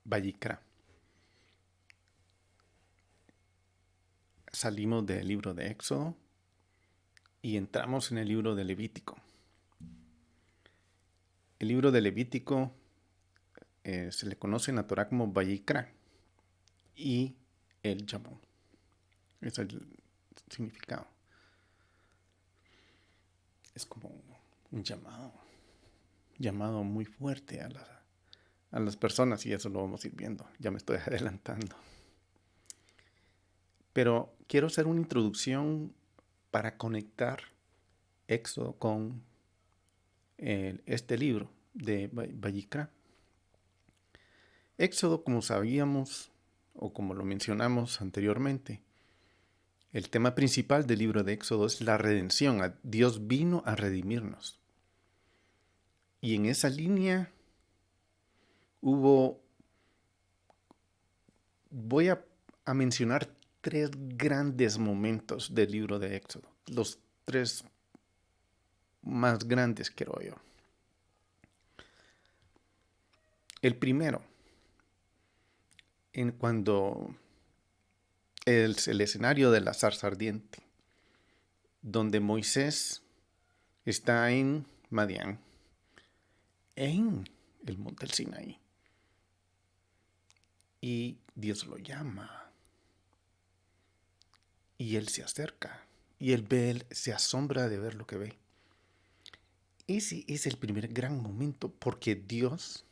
Vallicra. Salimos del libro de Éxodo y entramos en el libro de Levítico. El libro de Levítico se le conoce en la Torah como Vallicra y el llamó. Es el significado. Es como un llamado muy fuerte a las personas, y eso lo vamos a ir viendo. Ya me estoy adelantando. Pero quiero hacer una introducción para conectar Éxodo con este libro de Vallicra. Éxodo, como sabíamos o como lo mencionamos anteriormente, el tema principal del libro de Éxodo es la redención. Dios vino a redimirnos. Y en esa línea hubo, voy a mencionar tres grandes momentos del libro de Éxodo. Los tres más grandes, creo yo. El primero, en cuando es el escenario de la zarza ardiente, donde Moisés está en Madián, en el monte del Sinaí, y Dios lo llama, y él se acerca, y él se asombra de ver lo que ve. Ese es el primer gran momento, porque Dios,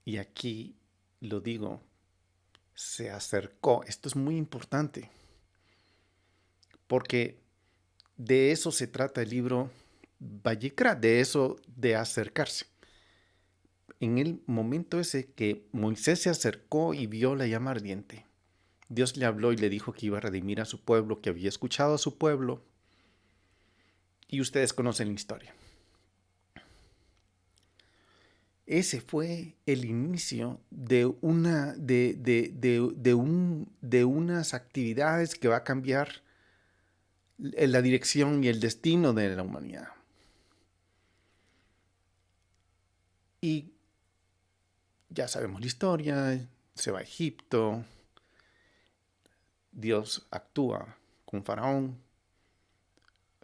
y aquí lo digo, se acercó. Esto es muy importante, porque de eso se trata el libro Vallicra, de eso, de acercarse. En el momento ese que Moisés se acercó y vio la llama ardiente, Dios le habló y le dijo que iba a redimir a su pueblo, que había escuchado a su pueblo, y ustedes conocen la historia. Ese fue el inicio de unas actividades que va a cambiar la dirección y el destino de la humanidad. Y ya sabemos la historia, se va a Egipto, Dios actúa con Faraón,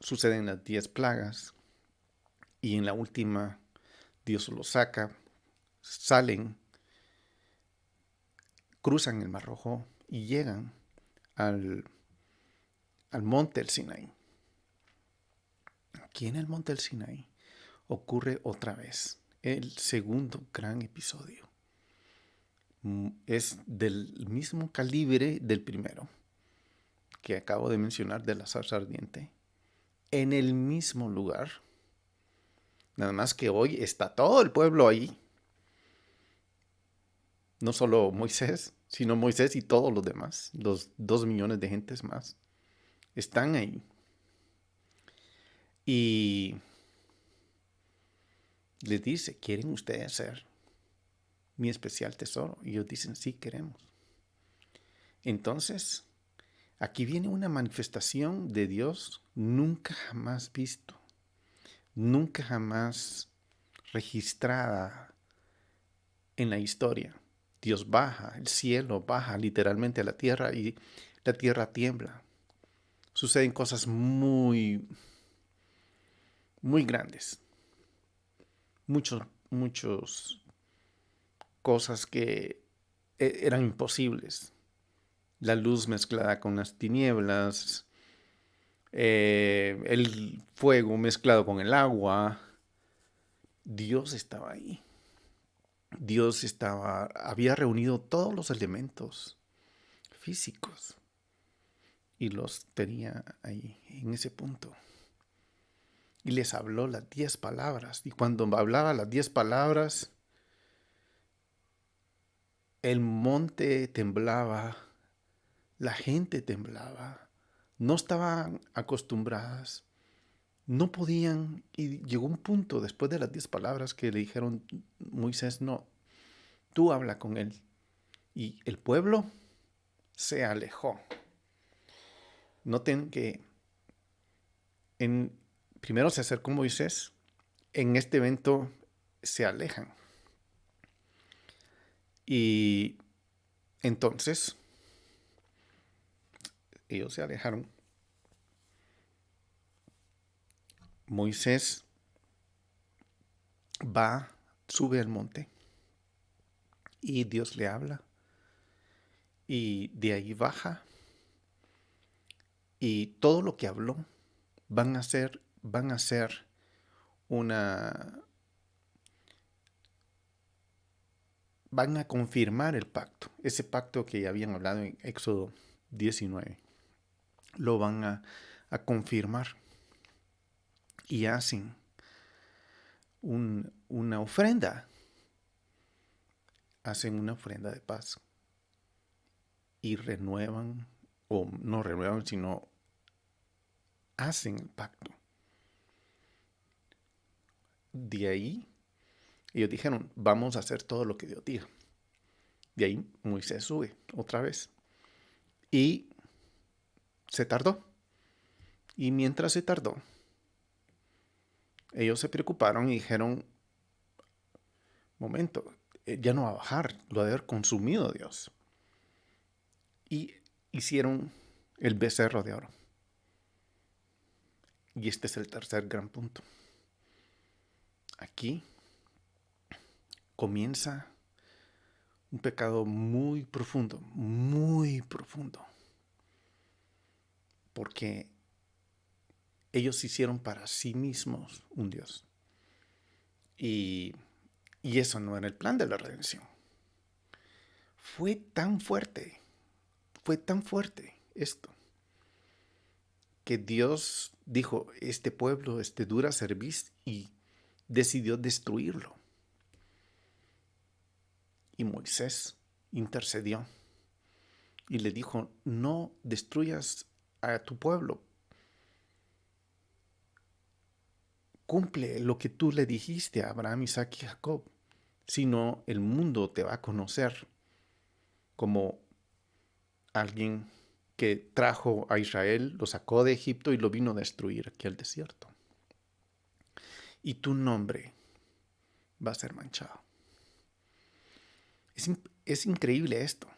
suceden las 10 plagas, y en la última Dios los saca, salen, cruzan el Mar Rojo y llegan al, al monte del Sinaí. Aquí en el monte del Sinaí ocurre otra vez el segundo gran episodio. Es del mismo calibre del primero que acabo de mencionar, de la zarza ardiente, en el mismo lugar. Nada más que hoy está todo el pueblo ahí. No solo Moisés, sino Moisés y todos los demás, los 2 millones de gentes más, están ahí. Y les dice, ¿quieren ustedes ser mi especial tesoro? Y ellos dicen, sí, queremos. Entonces, aquí viene una manifestación de Dios nunca jamás visto, nunca jamás registrada en la historia. Dios baja, el cielo baja literalmente a la tierra y la tierra tiembla. Suceden cosas muy, muy grandes. Muchos cosas que eran imposibles. La luz mezclada con las tinieblas, el fuego mezclado con el agua. Dios estaba ahí. Había reunido todos los elementos físicos y los tenía ahí, en ese punto. Y les habló las 10 palabras. Y cuando hablaba las 10 palabras, el monte temblaba, la gente temblaba, no estaban acostumbradas, no podían, y llegó un punto después de las 10 palabras que le dijeron, Moisés, no, tú habla con él. Y el pueblo se alejó. Noten que en, primero se acercó Moisés, en este evento se alejan. Y entonces ellos se alejaron. Moisés sube al monte y Dios le habla. Y de ahí baja. Y todo lo que habló van a ser una, van a confirmar el pacto. Ese pacto que ya habían hablado en Éxodo 19. Lo van a confirmar. Y hacen una ofrenda. Hacen una ofrenda de paz. Y renuevan, o no renuevan, sino hacen el pacto. De ahí, ellos dijeron, vamos a hacer todo lo que Dios diga. De ahí Moisés sube otra vez. Y se tardó. Y mientras se tardó, ellos se preocuparon y dijeron, momento, ya no va a bajar, lo ha de haber consumido Dios. Y hicieron el becerro de oro. Y este es el tercer gran punto. Aquí comienza un pecado muy profundo, porque ellos hicieron para sí mismos un Dios. Y eso no era el plan de la redención. Fue tan fuerte esto, que Dios dijo, este pueblo, dura cerviz, y decidió destruirlo. Y Moisés intercedió y le dijo, no destruyas a tu pueblo. Cumple lo que tú le dijiste a Abraham, Isaac y Jacob. Si no, el mundo te va a conocer como alguien que trajo a Israel, lo sacó de Egipto y lo vino a destruir aquí al desierto. Y tu nombre va a ser manchado. Es increíble esto.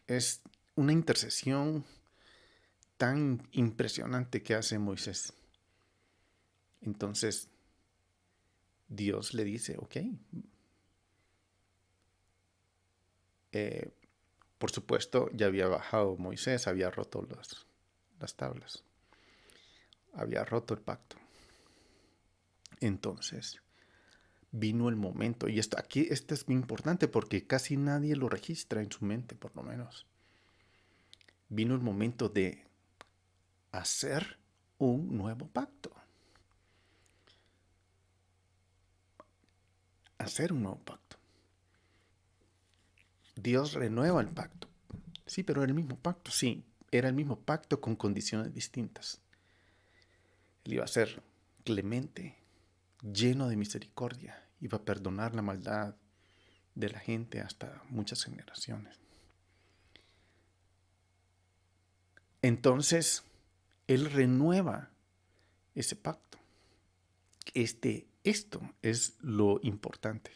Es una intercesión tan impresionante que hace Moisés. Entonces, Dios le dice, ok. Por supuesto, ya había bajado Moisés, había roto las tablas. Había roto el pacto. Entonces, vino el momento, y esto es muy importante porque casi nadie lo registra en su mente, por lo menos. Vino el momento de hacer un nuevo pacto. Hacer un nuevo pacto. Dios renueva el pacto. Sí, pero era el mismo pacto. Sí, era el mismo pacto con condiciones distintas. Él iba a ser clemente, lleno de misericordia. Iba a perdonar la maldad de la gente hasta muchas generaciones. Entonces, Él renueva ese pacto. Esto es lo importante.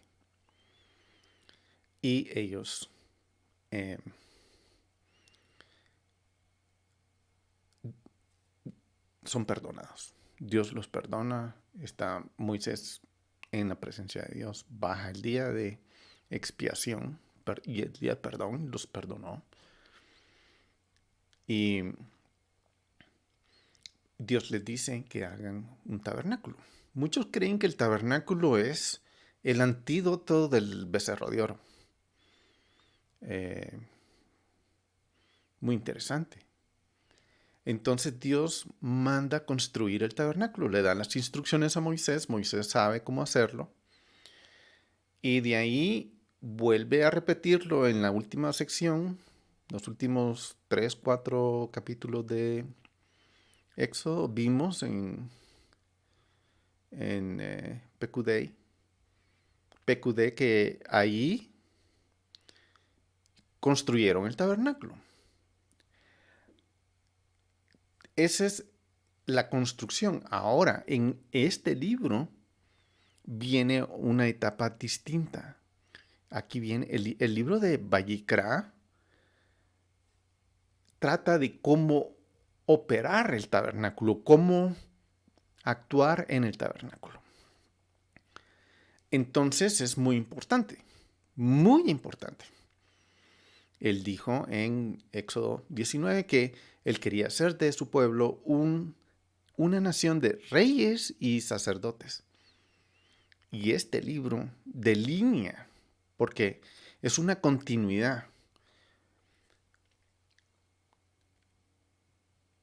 Y ellos son perdonados. Dios los perdona. Está Moisés en la presencia de Dios. Baja el día de expiación y el día de perdón los perdonó. Y Dios les dice que hagan un tabernáculo. Muchos creen que el tabernáculo es el antídoto del becerro de oro. Muy interesante. Entonces Dios manda construir el tabernáculo. Le dan las instrucciones a Moisés. Moisés sabe cómo hacerlo. Y de ahí vuelve a repetirlo en la última sección, los últimos 3, 4 capítulos de Éxodo. Vimos en PQD que ahí construyeron el tabernáculo. Esa es la construcción. Ahora, en este libro viene una etapa distinta. aquí viene el libro de Vayikra, trata de cómo operar el tabernáculo, cómo actuar en el tabernáculo. Entonces es muy importante, muy importante. Él dijo en Éxodo 19 que él quería hacer de su pueblo una nación de reyes y sacerdotes. Y este libro delinea, porque es una continuidad.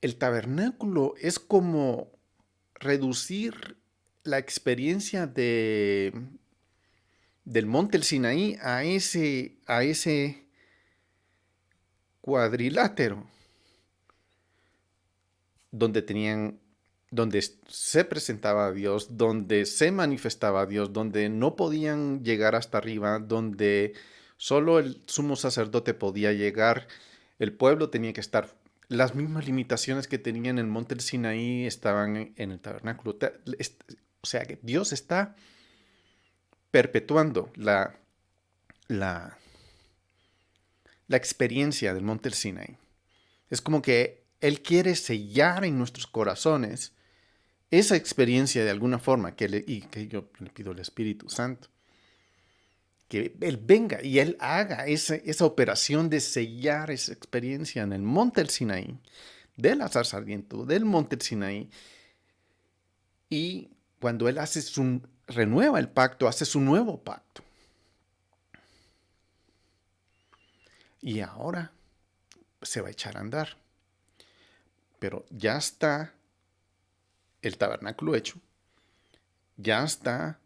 El tabernáculo es como reducir la experiencia del monte El Sinaí a ese cuadrilátero donde se presentaba a Dios, donde se manifestaba a Dios, donde no podían llegar hasta arriba, donde solo el sumo sacerdote podía llegar, el pueblo tenía que estar. Las mismas limitaciones que tenía en el monte del Sinaí estaban en el tabernáculo. O sea que Dios está perpetuando la, la experiencia del monte del Sinaí. Es como que Él quiere sellar en nuestros corazones esa experiencia de alguna forma, y que yo le pido al Espíritu Santo, que Él venga y Él haga esa operación de sellar esa experiencia en el monte del Sinaí, del azar sarmiento, del monte del Sinaí, y cuando Él renueva el pacto, hace su nuevo pacto. Y ahora se va a echar a andar. Pero ya está el tabernáculo hecho, ya está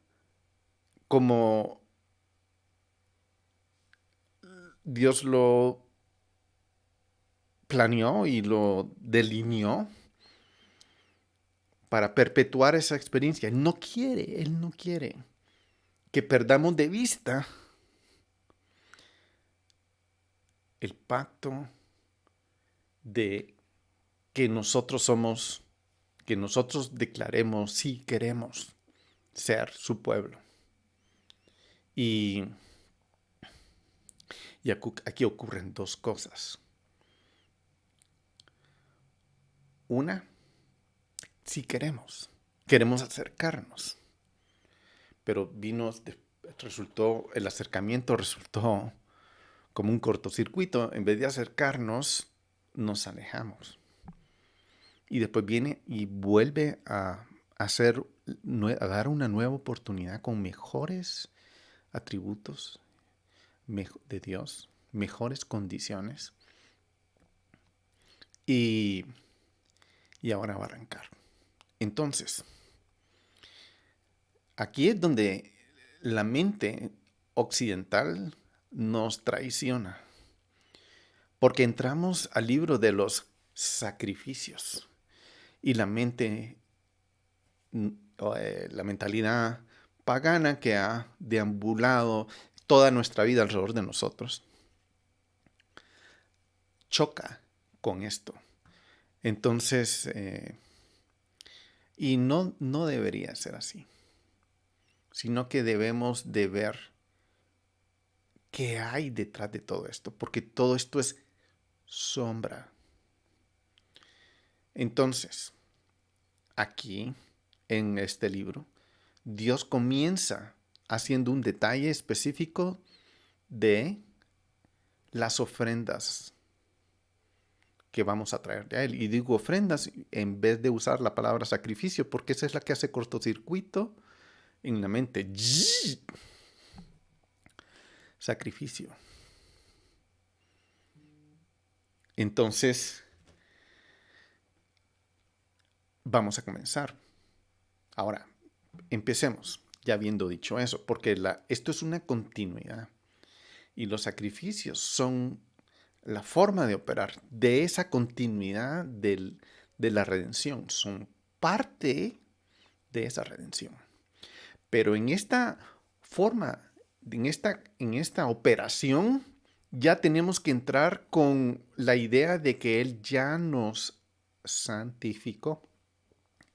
como Dios lo planeó y lo delineó para perpetuar esa experiencia. Él no quiere que perdamos de vista el pacto de que nosotros declaremos si queremos ser su pueblo. Y aquí ocurren dos cosas. Una, si queremos acercarnos. Pero el acercamiento resultó como un cortocircuito. En vez de acercarnos, nos alejamos. Y después viene y vuelve a dar una nueva oportunidad con mejores atributos de Dios, mejores condiciones. Y ahora va a arrancar. Entonces, aquí es donde la mente occidental nos traiciona, porque entramos al libro de los sacrificios y la mentalidad pagana que ha deambulado toda nuestra vida alrededor de nosotros choca con esto. Entonces, y no debería ser así, sino que debemos de ver qué hay detrás de todo esto, porque todo esto es sombra. Entonces, aquí, en este libro, Dios comienza haciendo un detalle específico de las ofrendas que vamos a traerle a Él. Y digo ofrendas en vez de usar la palabra sacrificio, porque esa es la que hace cortocircuito en la mente. Sacrificio. Entonces, vamos a comenzar. Ahora, empecemos, ya habiendo dicho eso, porque esto es una continuidad. Y los sacrificios son la forma de operar de esa continuidad de la redención. Son parte de esa redención. Pero en esta forma, en esta operación, ya tenemos que entrar con la idea de que Él ya nos santificó.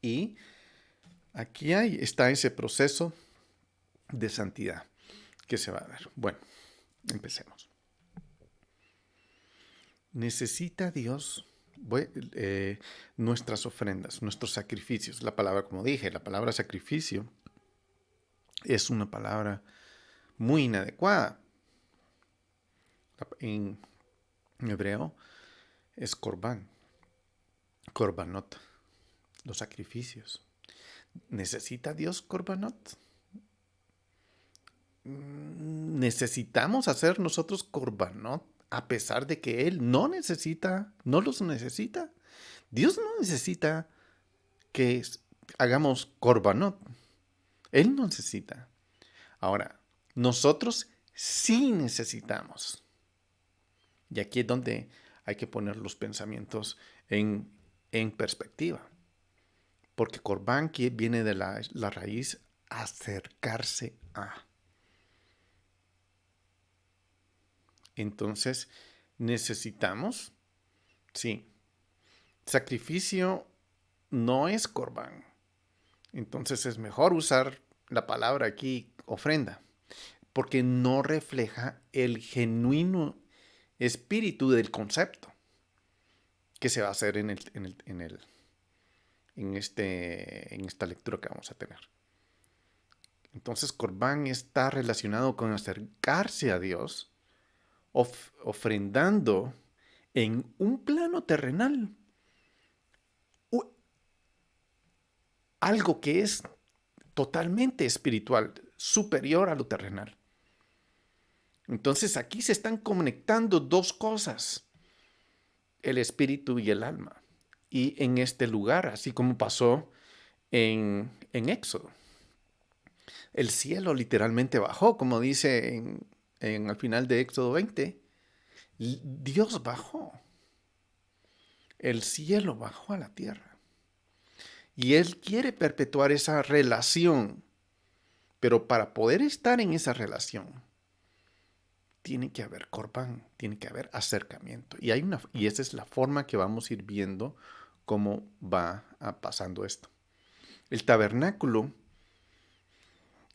Y aquí está ese proceso de santidad que se va a ver. Bueno, Empecemos. Necesita Dios nuestras ofrendas, nuestros sacrificios. La palabra, como dije, la palabra sacrificio es una palabra muy inadecuada. En hebreo es corbán, corbanot, los sacrificios. ¿Necesita Dios corbanot? ¿Necesitamos hacer nosotros corbanot a pesar de que Él no los necesita? Dios no necesita que hagamos corbanot. Él no necesita. Ahora, nosotros sí necesitamos. Y aquí es donde hay que poner los pensamientos en perspectiva. Porque corbán viene de la raíz acercarse a. Entonces, necesitamos, sí, sacrificio no es corbán. Entonces es mejor usar la palabra aquí, ofrenda, porque no refleja el genuino espíritu del concepto que se va a hacer en esta lectura que vamos a tener. Entonces, corbán está relacionado con acercarse a Dios, ofrendando en un plano terrenal algo que es totalmente espiritual, superior a lo terrenal. Entonces aquí se están conectando dos cosas, el espíritu y el alma. Y en este lugar, así como pasó en Éxodo, el cielo literalmente bajó, como dice al final de Éxodo 20, Dios bajó, el cielo bajó a la tierra. Y Él quiere perpetuar esa relación, pero para poder estar en esa relación, tiene que haber corbán, tiene que haber acercamiento. Y esa es la forma que vamos a ir viendo cómo va pasando esto. El tabernáculo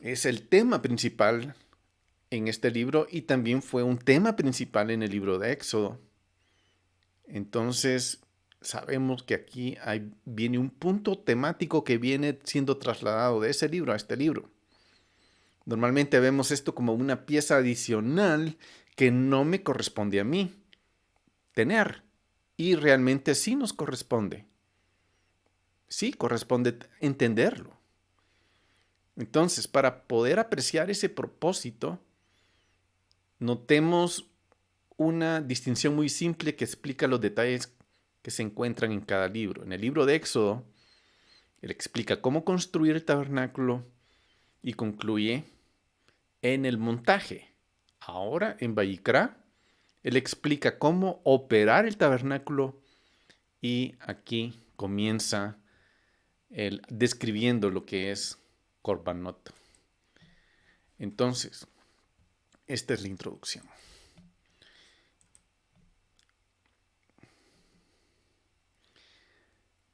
es el tema principal en este libro y también fue un tema principal en el libro de Éxodo. Entonces, sabemos que aquí viene un punto temático que viene siendo trasladado de ese libro a este libro. Normalmente vemos esto como una pieza adicional que no me corresponde a mí tener. Y realmente sí nos corresponde. Sí corresponde entenderlo. Entonces, para poder apreciar ese propósito, notemos una distinción muy simple que explica los detalles que se encuentran en cada libro. En el libro de Éxodo, él explica cómo construir el tabernáculo y concluye en el montaje. Ahora, en Vayikra, él explica cómo operar el tabernáculo y aquí comienza describiendo lo que es Korbanot. Entonces, esta es la introducción.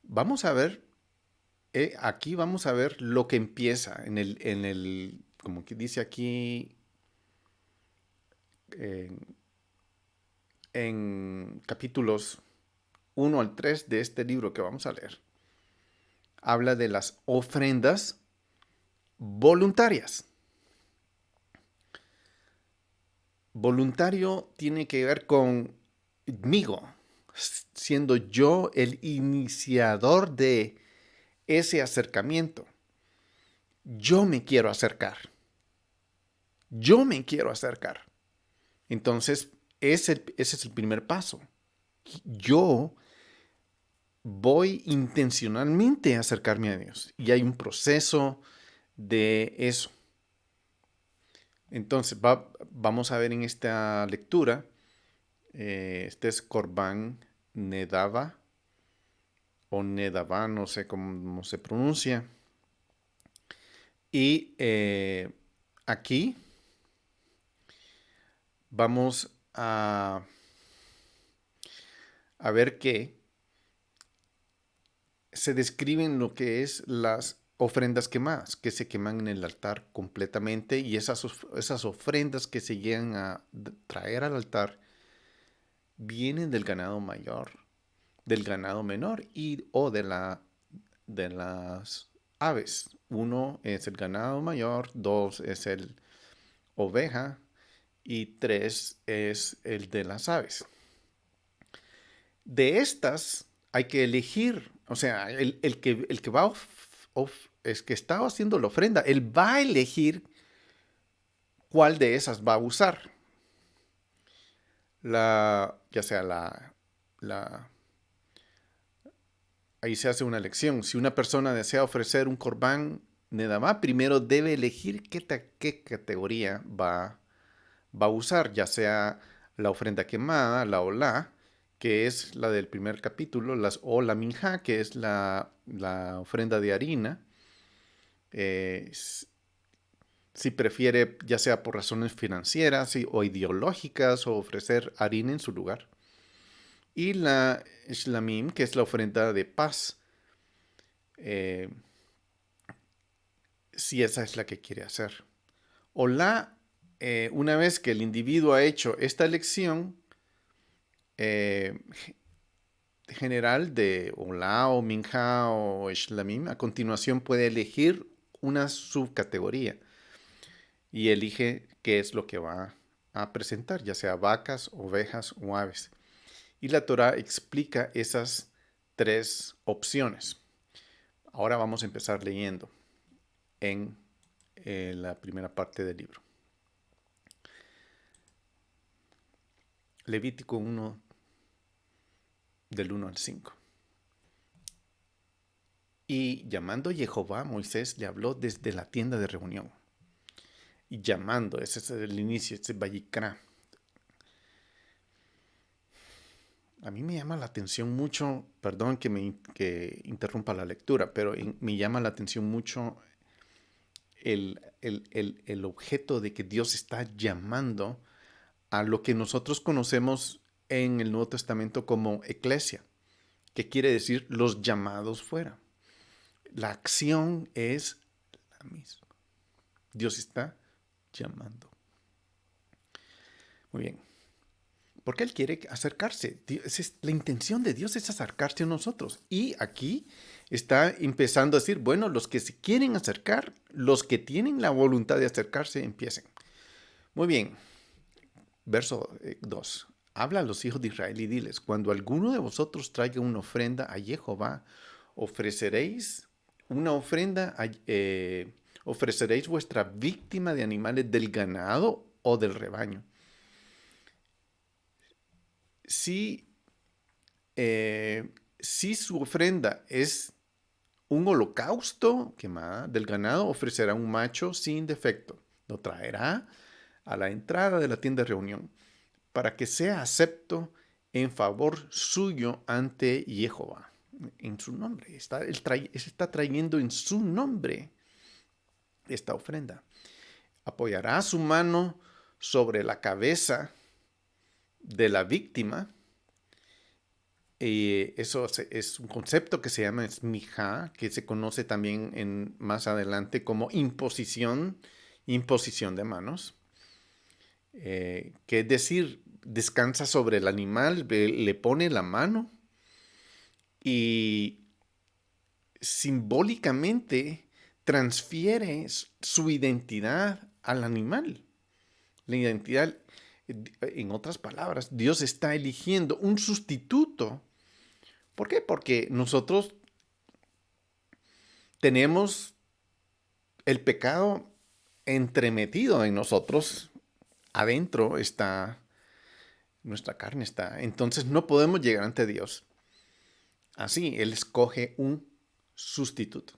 Vamos a ver, aquí vamos a ver lo que empieza como que dice aquí, en capítulos 1 al 3 de este libro que vamos a leer. Habla de las ofrendas voluntarias. Voluntario tiene que ver conmigo, siendo yo el iniciador de ese acercamiento. Yo me quiero acercar. Yo me quiero acercar. Entonces, ese es el primer paso. Yo voy intencionalmente a acercarme a Dios. Y hay un proceso de eso. Entonces, vamos a ver en esta lectura, este es Corbán Nedava, o Nedavá, no sé cómo se pronuncia. Y aquí vamos a ver que se describen lo que es las ofrendas quemadas que se queman en el altar completamente, y esas ofrendas que se llegan a traer al altar vienen del ganado mayor, del ganado menor o de las aves. Uno es el ganado mayor, dos es el oveja y tres es el de las aves. De estas hay que elegir, o sea, el que va es que está haciendo la ofrenda, él va a elegir cuál de esas va a usar. Ya sea ahí se hace una elección. Si una persona desea ofrecer un corbán nedamá, primero debe elegir qué categoría va a usar, ya sea la ofrenda quemada, la olá, que es la del primer capítulo, o la minjá, que es la ofrenda de harina. Si prefiere, ya sea por razones financieras o ideológicas, o ofrecer harina en su lugar. Y la shlamim, que es la ofrenda de paz, eh, si esa es la que quiere hacer. Una vez que el individuo ha hecho esta elección eh, general de Olá o Minja o Shlamim, a continuación puede elegir una subcategoría y elige qué es lo que va a presentar, ya sea vacas, ovejas o aves. Y la Torá explica esas tres opciones. Ahora vamos a empezar leyendo en la primera parte del libro. Levítico 1, del 1 al 5. Y llamando Jehová, Moisés le habló desde la tienda de reunión. Y llamando, ese es el inicio, ese es Vayikra. A mí me llama la atención mucho, perdón que interrumpa la lectura, pero me llama la atención mucho el objeto de que Dios está llamando a lo que nosotros conocemos en el Nuevo Testamento como eclesia, que quiere decir los llamados fuera. La acción es la misma. Dios está llamando. Muy bien. Porque Él quiere acercarse. La intención de Dios es acercarse a nosotros. Y aquí está empezando a decir, bueno, los que se quieren acercar, los que tienen la voluntad de acercarse, empiecen. Muy bien. Verso 2. Habla a los hijos de Israel y diles, cuando alguno de vosotros traiga una ofrenda a Jehová, ofreceréis una ofrenda, ofreceréis vuestra víctima de animales del ganado o del rebaño. Si su ofrenda es un holocausto quemada del ganado, ofrecerá un macho sin defecto. Lo traerá a la entrada de la tienda de reunión para que sea acepto en favor suyo ante Jehová. En su nombre. Está trayendo en su nombre esta ofrenda. Apoyará su mano sobre la cabeza de la víctima. Eso es un concepto que se llama smijá, que se conoce también más adelante como imposición de manos. Que es decir, descansa sobre el animal, le pone la mano y simbólicamente transfiere su identidad al animal. La identidad, en otras palabras, Dios está eligiendo un sustituto. ¿Por qué? Porque nosotros tenemos el pecado entremetido en nosotros. Adentro está, nuestra carne está. Entonces no podemos llegar ante Dios. Así, Él escoge un sustituto.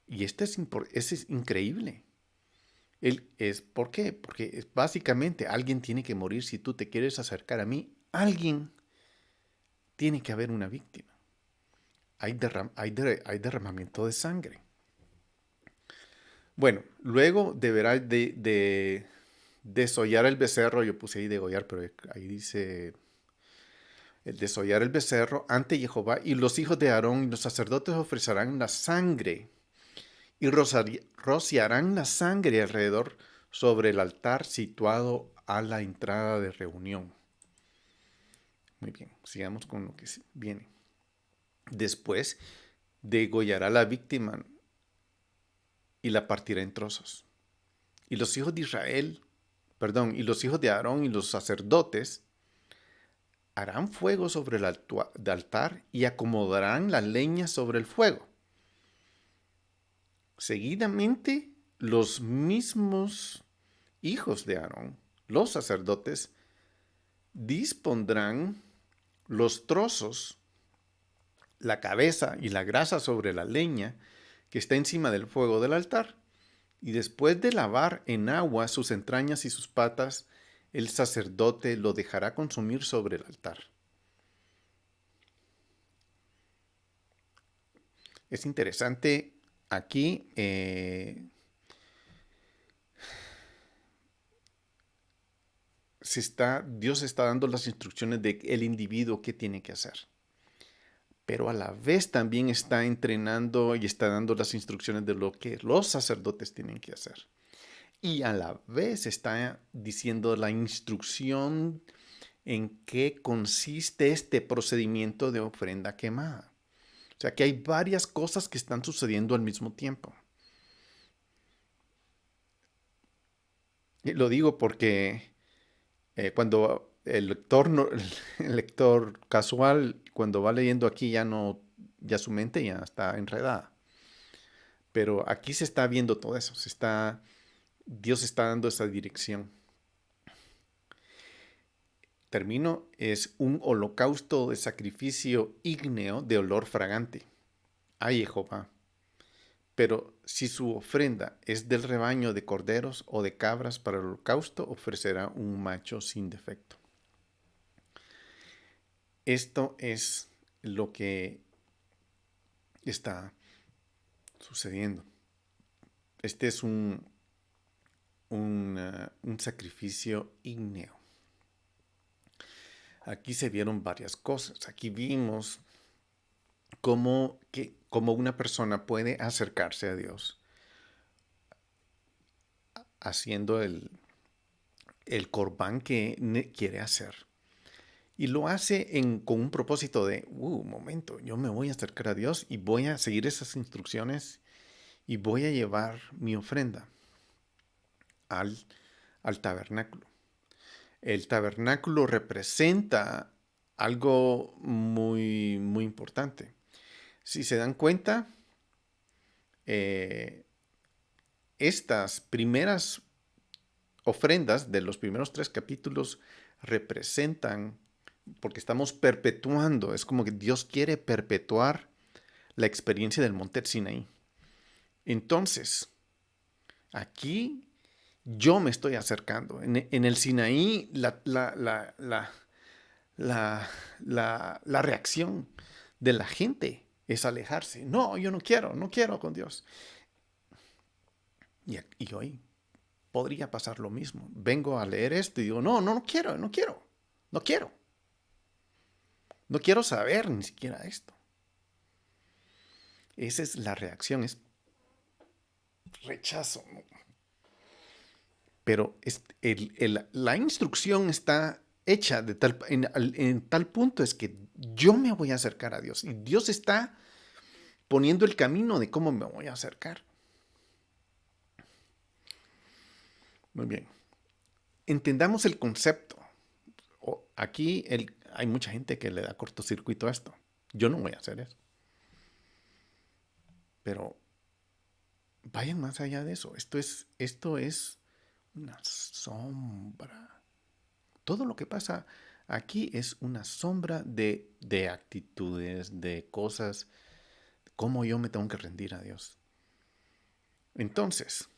Y ese es increíble. ¿Por qué? Porque básicamente alguien tiene que morir si tú te quieres acercar a mí. Alguien tiene que haber una víctima. Hay derramamiento de sangre. Bueno, luego deberá desollar el becerro. Yo puse ahí degollar, pero ahí dice el desollar el becerro ante Jehová, y los hijos de Aarón y los sacerdotes ofrecerán la sangre y rociarán la sangre alrededor sobre el altar situado a la entrada de reunión. Muy bien, sigamos con lo que viene. Después degollará la víctima y la partirá en trozos. Y los hijos de y los hijos de Aarón y los sacerdotes harán fuego sobre el altar y acomodarán la leña sobre el fuego. Seguidamente, los mismos hijos de Aarón, los sacerdotes, dispondrán los trozos, la cabeza y la grasa sobre la leña que está encima del fuego del altar. Y después de lavar en agua sus entrañas y sus patas, el sacerdote lo dejará consumir sobre el altar. Es interesante aquí Dios está dando las instrucciones de el individuo qué tiene que hacer. Pero a la vez también está entrenando y está dando las instrucciones de lo que los sacerdotes tienen que hacer. Y a la vez está diciendo la instrucción en qué consiste este procedimiento de ofrenda quemada. O sea que hay varias cosas que están sucediendo al mismo tiempo. Y lo digo porque cuando el lector, el lector casual, cuando va leyendo aquí, ya su mente ya está enredada. Pero aquí se está viendo todo eso, Dios está dando esa dirección. Termino, es un holocausto de sacrificio ígneo de olor fragante a Jehová. Pero si su ofrenda es del rebaño de corderos o de cabras para el holocausto, ofrecerá un macho sin defecto. Esto es lo que está sucediendo. Este es un sacrificio ígneo. Aquí se vieron varias cosas. Aquí vimos cómo una persona puede acercarse a Dios haciendo el corbán que quiere hacer. Y lo hace con un propósito de, un momento, yo me voy a acercar a Dios y voy a seguir esas instrucciones y voy a llevar mi ofrenda al tabernáculo. El tabernáculo representa algo muy, muy importante. Si se dan cuenta, estas primeras ofrendas de los primeros 3 capítulos representan, porque estamos perpetuando, es como que Dios quiere perpetuar la experiencia del monte Sinaí. Entonces, aquí yo me estoy acercando. En el Sinaí, la reacción de la gente es alejarse. No, yo no quiero con Dios. Y hoy podría pasar lo mismo. Vengo a leer esto y digo, no quiero. No quiero saber ni siquiera esto. Esa es la reacción, es rechazo. Pero la instrucción está hecha en tal punto es que yo me voy a acercar a Dios y Dios está poniendo el camino de cómo me voy a acercar. Muy bien. Entendamos el concepto. Aquí hay mucha gente que le da cortocircuito a esto. Yo no voy a hacer eso. Pero vayan más allá de eso. Esto es una sombra. Todo lo que pasa aquí es una sombra de actitudes, de cosas, cómo yo me tengo que rendir a Dios. Entonces,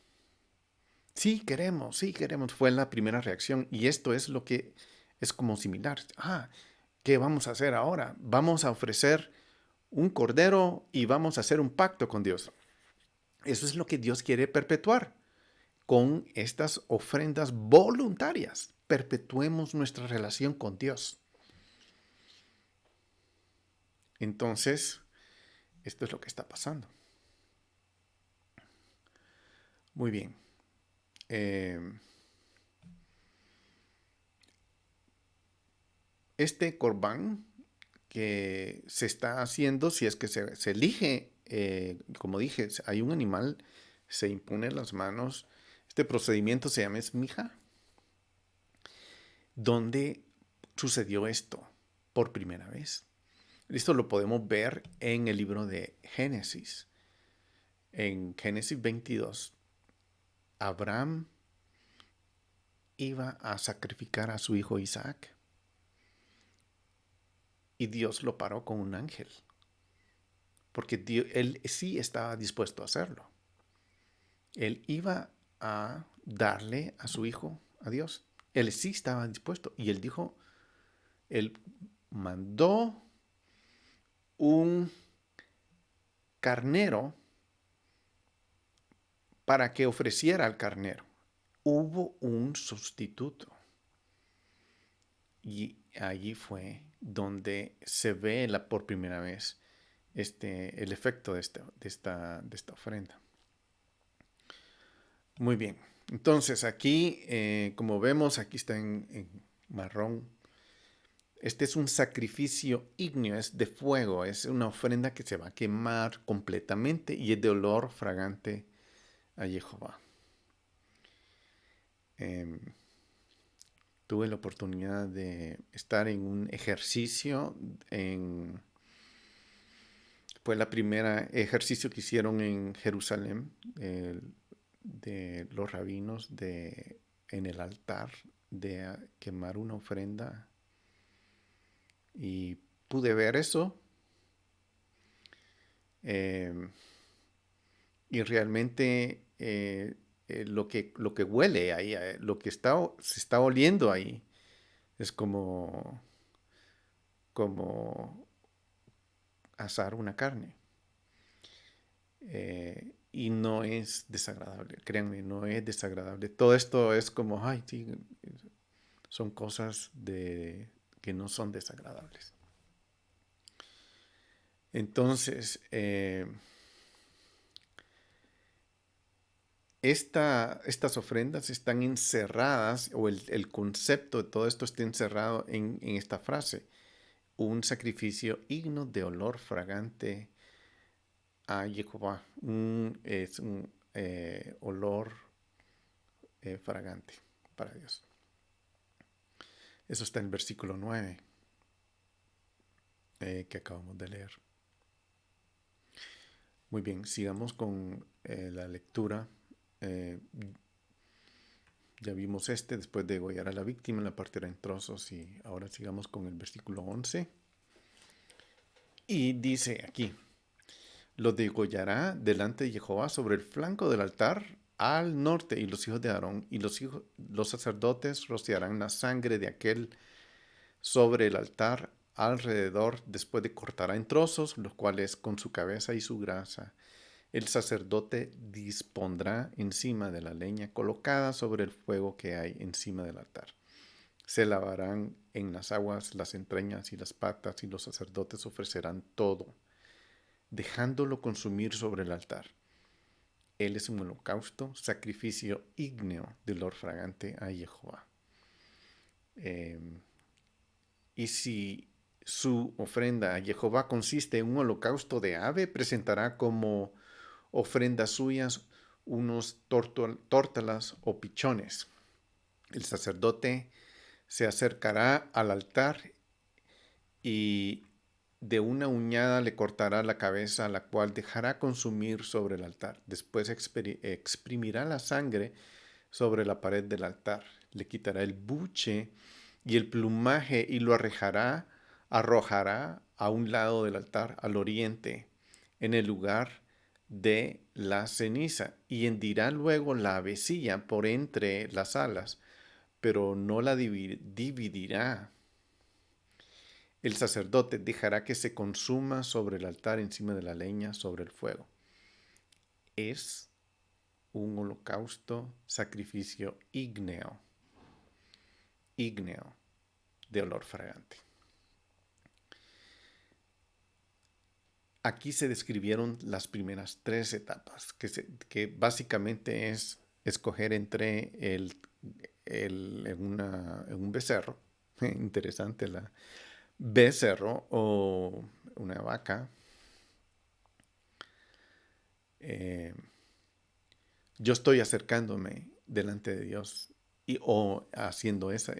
sí queremos, fue la primera reacción y esto es lo que es como similar. ¿Qué vamos a hacer ahora? Vamos a ofrecer un cordero y vamos a hacer un pacto con Dios. Eso es lo que Dios quiere perpetuar con estas ofrendas voluntarias. Perpetuemos nuestra relación con Dios. Entonces, esto es lo que está pasando. Muy bien. Este corbán que se está haciendo, si es que se elige, como dije, hay un animal, se impone las manos. Este procedimiento se llama esmija, donde sucedió esto por primera vez. Esto lo podemos ver en el libro de Génesis. En Génesis 22, Abraham iba a sacrificar a su hijo Isaac y Dios lo paró con un ángel, porque él sí estaba dispuesto a hacerlo. Él iba a darle a su hijo a Dios. Él sí estaba dispuesto. Y él dijo, él mandó un carnero para que ofreciera al carnero. Hubo un sustituto. Y allí fue donde se ve por primera vez el efecto de esta ofrenda. Muy bien. Entonces aquí, como vemos, aquí está en marrón. Este es un sacrificio ígneo, es de fuego, es una ofrenda que se va a quemar completamente y es de olor fragante a Jehová. Tuve la oportunidad de estar en un ejercicio, fue la primera ejercicio que hicieron en Jerusalén, de los rabinos en el altar, de quemar una ofrenda. Y pude ver eso. Y realmente lo que huele ahí, lo que se está oliendo ahí, es como asar una carne. Y no es desagradable, créanme, no es desagradable. Todo esto es como, ay, sí, son cosas que no son desagradables. Entonces, estas ofrendas están encerradas, o el concepto de todo esto está encerrado en esta frase: un sacrificio digno de olor fragante a Jehová. Es un olor fragante para Dios. Eso está en el versículo 9 que acabamos de leer. Muy bien, sigamos con la lectura. Ya vimos después de degollar a la víctima, la partirá en trozos, y ahora sigamos con el versículo 11. Y dice aquí: lo degollará delante de Jehová sobre el flanco del altar al norte, y los hijos de Aarón y los sacerdotes rociarán la sangre de aquel sobre el altar alrededor, después de cortará en trozos, los cuales con su cabeza y su grasa el sacerdote dispondrá encima de la leña colocada sobre el fuego que hay encima del altar. Se lavarán en las aguas las entrañas y las patas, y los sacerdotes ofrecerán todo, dejándolo consumir sobre el altar. Él es un holocausto, sacrificio ígneo de olor fragante a Jehová. Y si su ofrenda a Jehová consiste en un holocausto de ave, presentará como ofrendas suyas unos tórtolas o pichones. El sacerdote se acercará al altar y de una uñada le cortará la cabeza, la cual dejará consumir sobre el altar. Después exprimirá la sangre sobre la pared del altar. Le quitará el buche y el plumaje y lo arrojará a un lado del altar, al oriente, en el lugar de la ceniza, y hendirá luego la avecilla por entre las alas, pero no la dividirá. El sacerdote dejará que se consuma sobre el altar encima de la leña, sobre el fuego. Es un holocausto, sacrificio ígneo, de olor fragante. aquí se describieron las primeras 3 etapas, que básicamente es escoger entre en un becerro, interesante la becerro o una vaca. eh, yo estoy acercándome delante de Dios o haciendo ese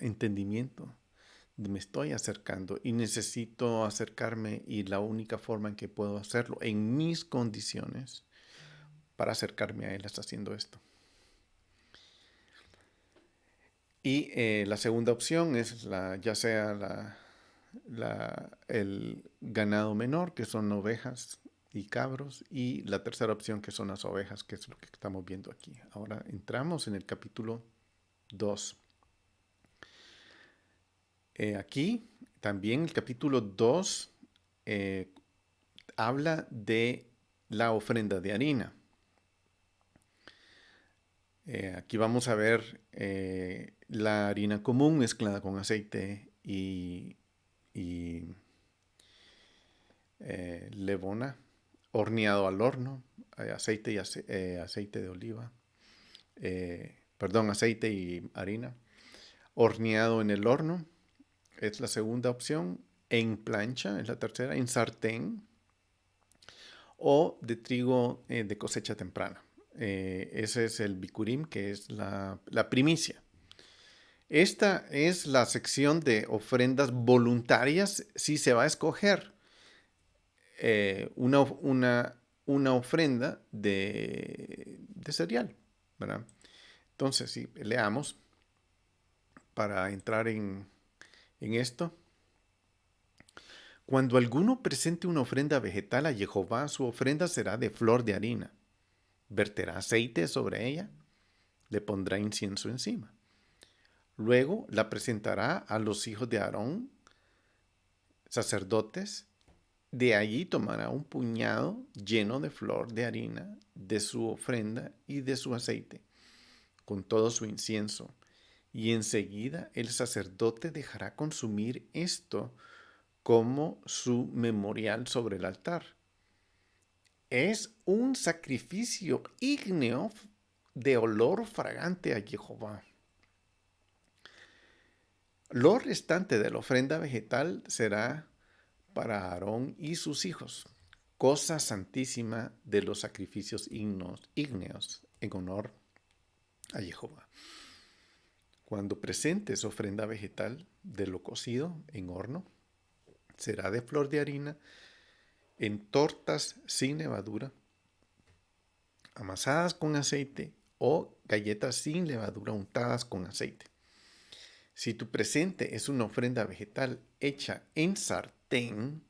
entendimiento. Me estoy acercando y necesito acercarme y la única forma en que puedo hacerlo en mis condiciones para acercarme a Él es haciendo esto. Y la segunda opción es ya sea el ganado menor, que son ovejas y cabros, y la tercera opción, que son las ovejas, que es lo que estamos viendo aquí. Ahora entramos en el capítulo 2. Aquí también el capítulo 2 eh, habla de la ofrenda de harina. Aquí vamos a ver la harina común mezclada con aceite y levona, horneado al horno, aceite y aceite de oliva, aceite y harina, horneado en el horno, es la segunda opción, en plancha es la tercera, en sartén o de trigo de cosecha temprana. Ese es el bikurim, que es la primicia. Esta es la sección de ofrendas voluntarias si se va a escoger una ofrenda de cereal, ¿verdad? Entonces, si leamos para entrar en esto. Cuando alguno presente una ofrenda vegetal a Jehová, su ofrenda será de flor de harina. Verterá aceite sobre ella, le pondrá incienso encima. Luego la presentará a los hijos de Aarón, sacerdotes. De allí tomará un puñado lleno de flor de harina de su ofrenda y de su aceite, con todo su incienso. Y enseguida el sacerdote dejará consumir esto como su memorial sobre el altar. Es un sacrificio ígneo de olor fragante a Jehová. Lo restante de la ofrenda vegetal será para Aarón y sus hijos, cosa santísima de los sacrificios ígneos en honor a Jehová. Cuando presentes ofrenda vegetal de lo cocido en horno, será de flor de harina en tortas sin levadura, amasadas con aceite, o galletas sin levadura untadas con aceite. Si tu presente es una ofrenda vegetal hecha en sartén,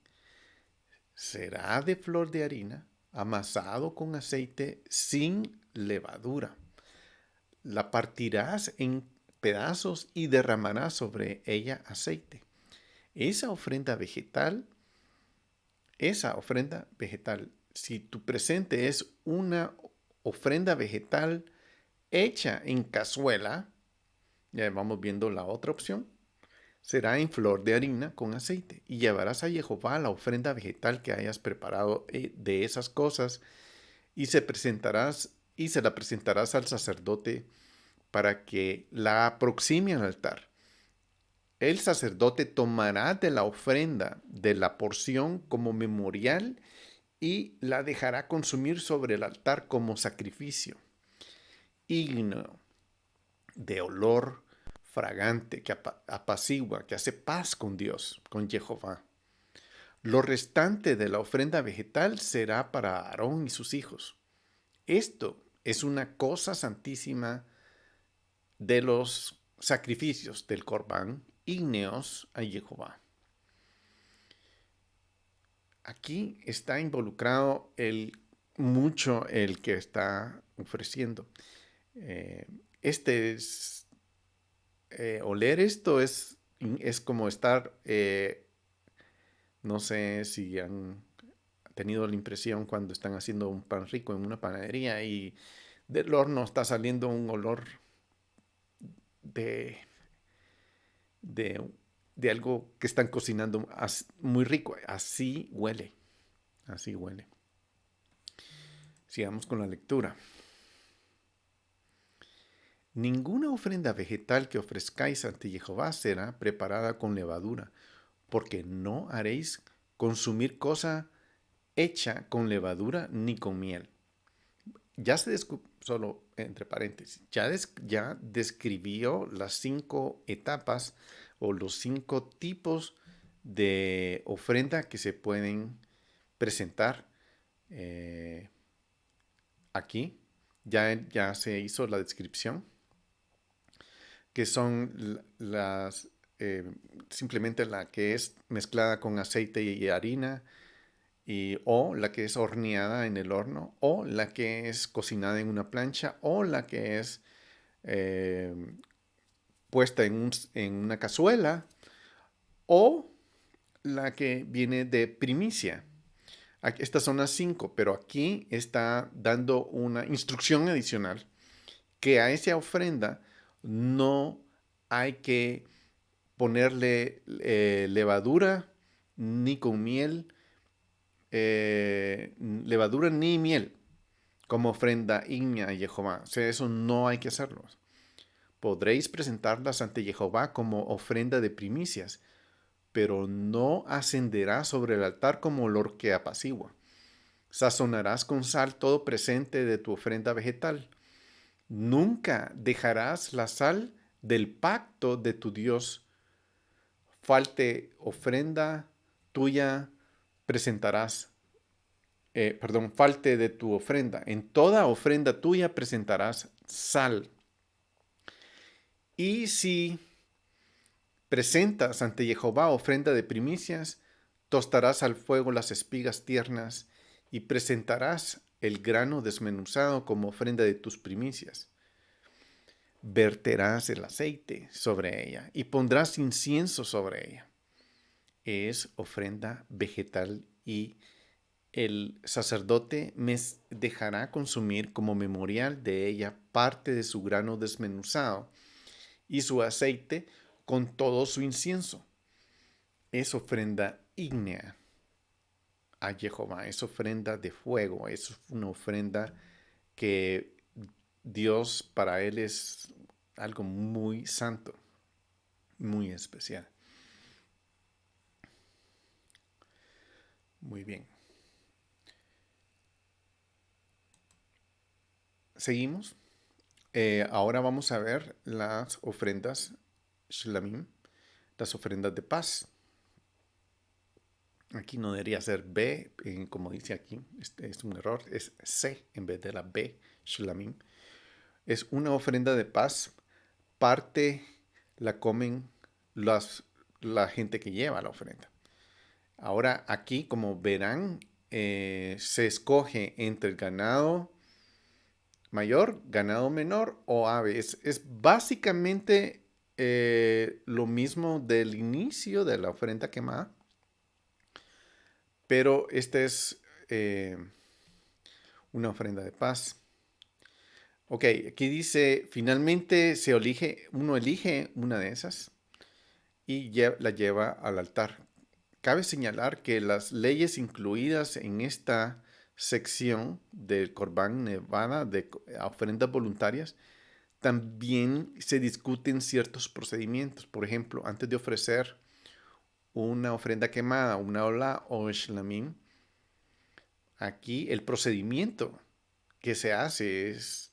será de flor de harina, amasado con aceite sin levadura. La partirás en pedazos y derramarás sobre ella aceite. Esa ofrenda vegetal, si tu presente es una ofrenda vegetal hecha en cazuela, ya vamos viendo la otra opción, será en flor de harina con aceite, y llevarás a Jehová la ofrenda vegetal que hayas preparado de esas cosas, y se la presentarás al sacerdote para que la aproxime al altar. El sacerdote tomará de la ofrenda de la porción como memorial y la dejará consumir sobre el altar como sacrificio ígneo de olor fragante que apacigua, que hace paz con Dios, con Jehová. Lo restante de la ofrenda vegetal será para Aarón y sus hijos. Esto es una cosa santísima de los sacrificios del Corbán ígneos a Jehová. Aquí está involucrado mucho el que está ofreciendo. Oler esto es como estar, no sé si han tenido la impresión cuando están haciendo un pan rico en una panadería y del horno está saliendo un olor de, de algo que están cocinando muy rico. Así huele, así huele. Sigamos con la lectura. Ninguna ofrenda vegetal que ofrezcáis ante Jehová será preparada con levadura, porque no haréis consumir cosa hecha con levadura ni con miel. Ya solo entre paréntesis, ya describió las 5 etapas o los 5 tipos de ofrenda que se pueden presentar aquí. Ya se hizo la descripción, que son simplemente la que es mezclada con aceite y harina, o la que es horneada en el horno, o la que es cocinada en una plancha, o la que es eh, puesta en una cazuela, o la que viene de primicia. Estas son las 5, pero aquí está dando una instrucción adicional que a esa ofrenda no hay que ponerle levadura ni con miel, levadura ni miel como ofrenda ígnea a Jehová. O sea, eso no hay que hacerlo. Podréis presentarlas ante Jehová como ofrenda de primicias, pero no ascenderá sobre el altar como olor que apacigua. Sazonarás con sal todo presente de tu ofrenda vegetal. Nunca dejarás la sal del pacto de tu Dios. Falte ofrenda tuya, presentarás, falte de tu ofrenda. En toda ofrenda tuya presentarás sal. Y si presentas ante Jehová ofrenda de primicias, tostarás al fuego las espigas tiernas y presentarás el grano desmenuzado como ofrenda de tus primicias. Verterás el aceite sobre ella y pondrás incienso sobre ella. Es ofrenda vegetal y el sacerdote me dejará consumir como memorial de ella parte de su grano desmenuzado y su aceite con todo su incienso. Es ofrenda ígnea a Jehová, es ofrenda de fuego, es una ofrenda que Dios para él es algo muy santo, muy especial. Muy bien. Seguimos. Ahora vamos a ver las ofrendas shlamim, las ofrendas de paz. Aquí no debería ser B, como dice aquí, este es un error, es C en vez de la B, shlamim. Es una ofrenda de paz, parte la comen la gente que lleva la ofrenda. Ahora aquí, como verán, se escoge entre el ganado mayor, ganado menor o ave. Es básicamente lo mismo del inicio de la ofrenda quemada, pero esta es una ofrenda de paz. Ok, aquí dice, finalmente uno elige una de esas y la lleva al altar. Cabe señalar que las leyes incluidas en esta sección del Corbán Nevada de ofrendas voluntarias también se discuten ciertos procedimientos. Por ejemplo, antes de ofrecer una ofrenda quemada, una ola o shlamim, aquí el procedimiento que se hace es,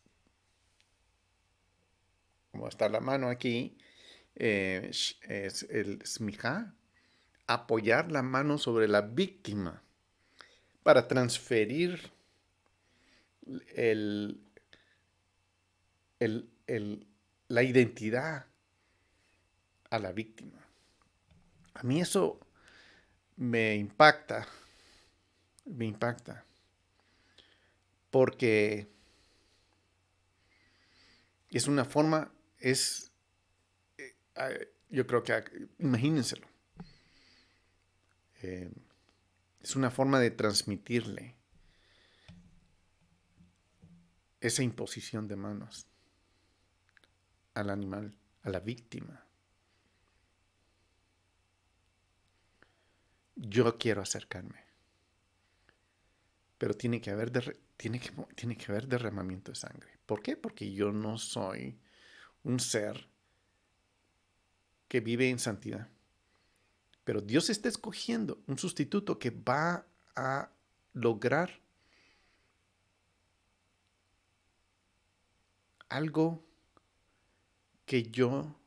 como está la mano aquí, es el smijá, apoyar la mano sobre la víctima para transferir el, la identidad a la víctima. A mí eso me impacta, porque es una forma, yo creo que, imagínenselo, eh, es una forma de transmitirle esa imposición de manos al animal, a la víctima. yo quiero acercarme. Pero tiene que haber derramamiento de sangre. ¿Por qué? Porque yo no soy un ser que vive en santidad. Pero Dios está escogiendo un sustituto que va a lograr algo que yo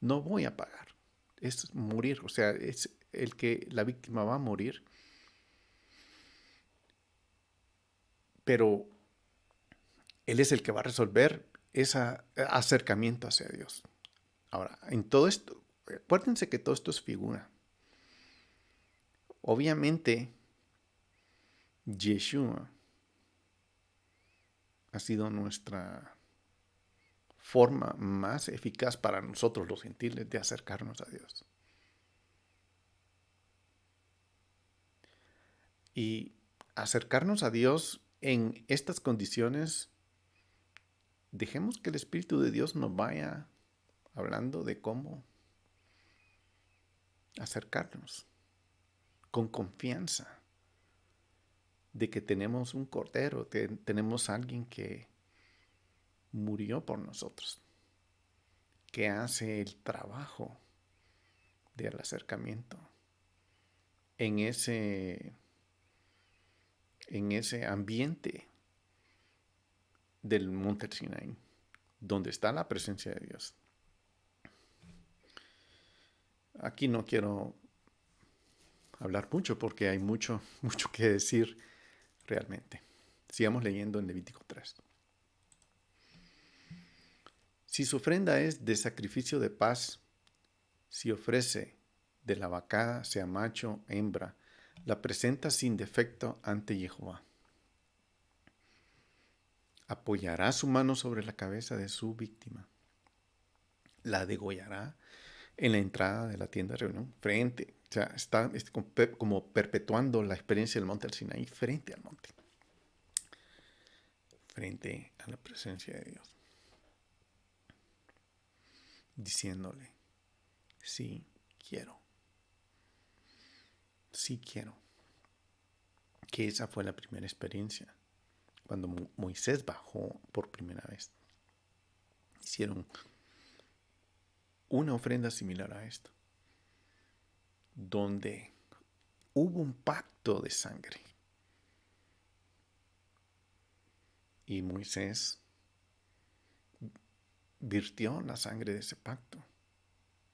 no voy a pagar. Es morir, o sea, es el que la víctima va a morir, pero Él es el que va a resolver ese acercamiento hacia Dios. Ahora, en todo esto, acuérdense que todo esto es figura. Obviamente, Yeshua ha sido nuestra forma más eficaz para nosotros los gentiles de acercarnos a Dios. Y acercarnos a Dios en estas condiciones, dejemos que el Espíritu de Dios nos vaya hablando de cómo acercarnos con confianza de que tenemos un Cordero, tenemos a alguien que murió por nosotros, que hace el trabajo del acercamiento en ese ambiente del monte Sinaí, donde está la presencia de Dios. Aquí no quiero hablar mucho porque hay mucho que decir realmente. Sigamos leyendo en Levítico 3. Si su ofrenda es de sacrificio de paz, si ofrece de la vacada, sea macho o hembra, la presenta sin defecto ante Jehová. Apoyará su mano sobre la cabeza de su víctima. La degollará en la entrada de la tienda de reunión, frente. O sea, está como perpetuando la experiencia del monte del Sinaí frente al monte. Frente a la presencia de Dios. Diciéndole, sí quiero. Sí quiero. Que esa fue la primera experiencia. Cuando Moisés bajó por primera vez. Hicieron una ofrenda similar a esto. Donde hubo un pacto de sangre. Y Moisés virtió la sangre de ese pacto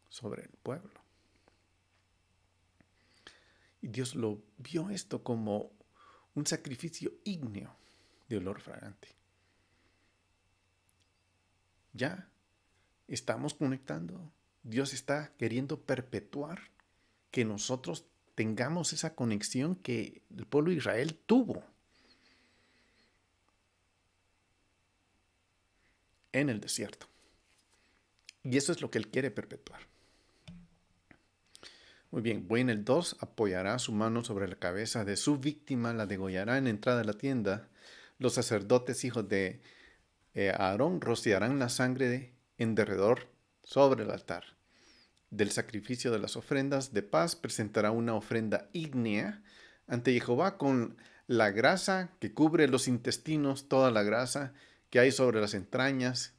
sobre el pueblo. Y Dios lo vio esto como un sacrificio ígneo de olor fragante. Ya estamos conectando. Dios está queriendo perpetuar que nosotros tengamos esa conexión que el pueblo de Israel tuvo en el desierto. Y eso es lo que Él quiere perpetuar. Muy bien, voy en el 2. Apoyará su mano sobre la cabeza de su víctima, la degollará en la entrada de la tienda. Los sacerdotes, hijos de Aarón, rociarán la sangre en derredor sobre el altar. Del sacrificio de las ofrendas de paz presentará una ofrenda ígnea ante Jehová con la grasa que cubre los intestinos, toda la grasa que hay sobre las entrañas,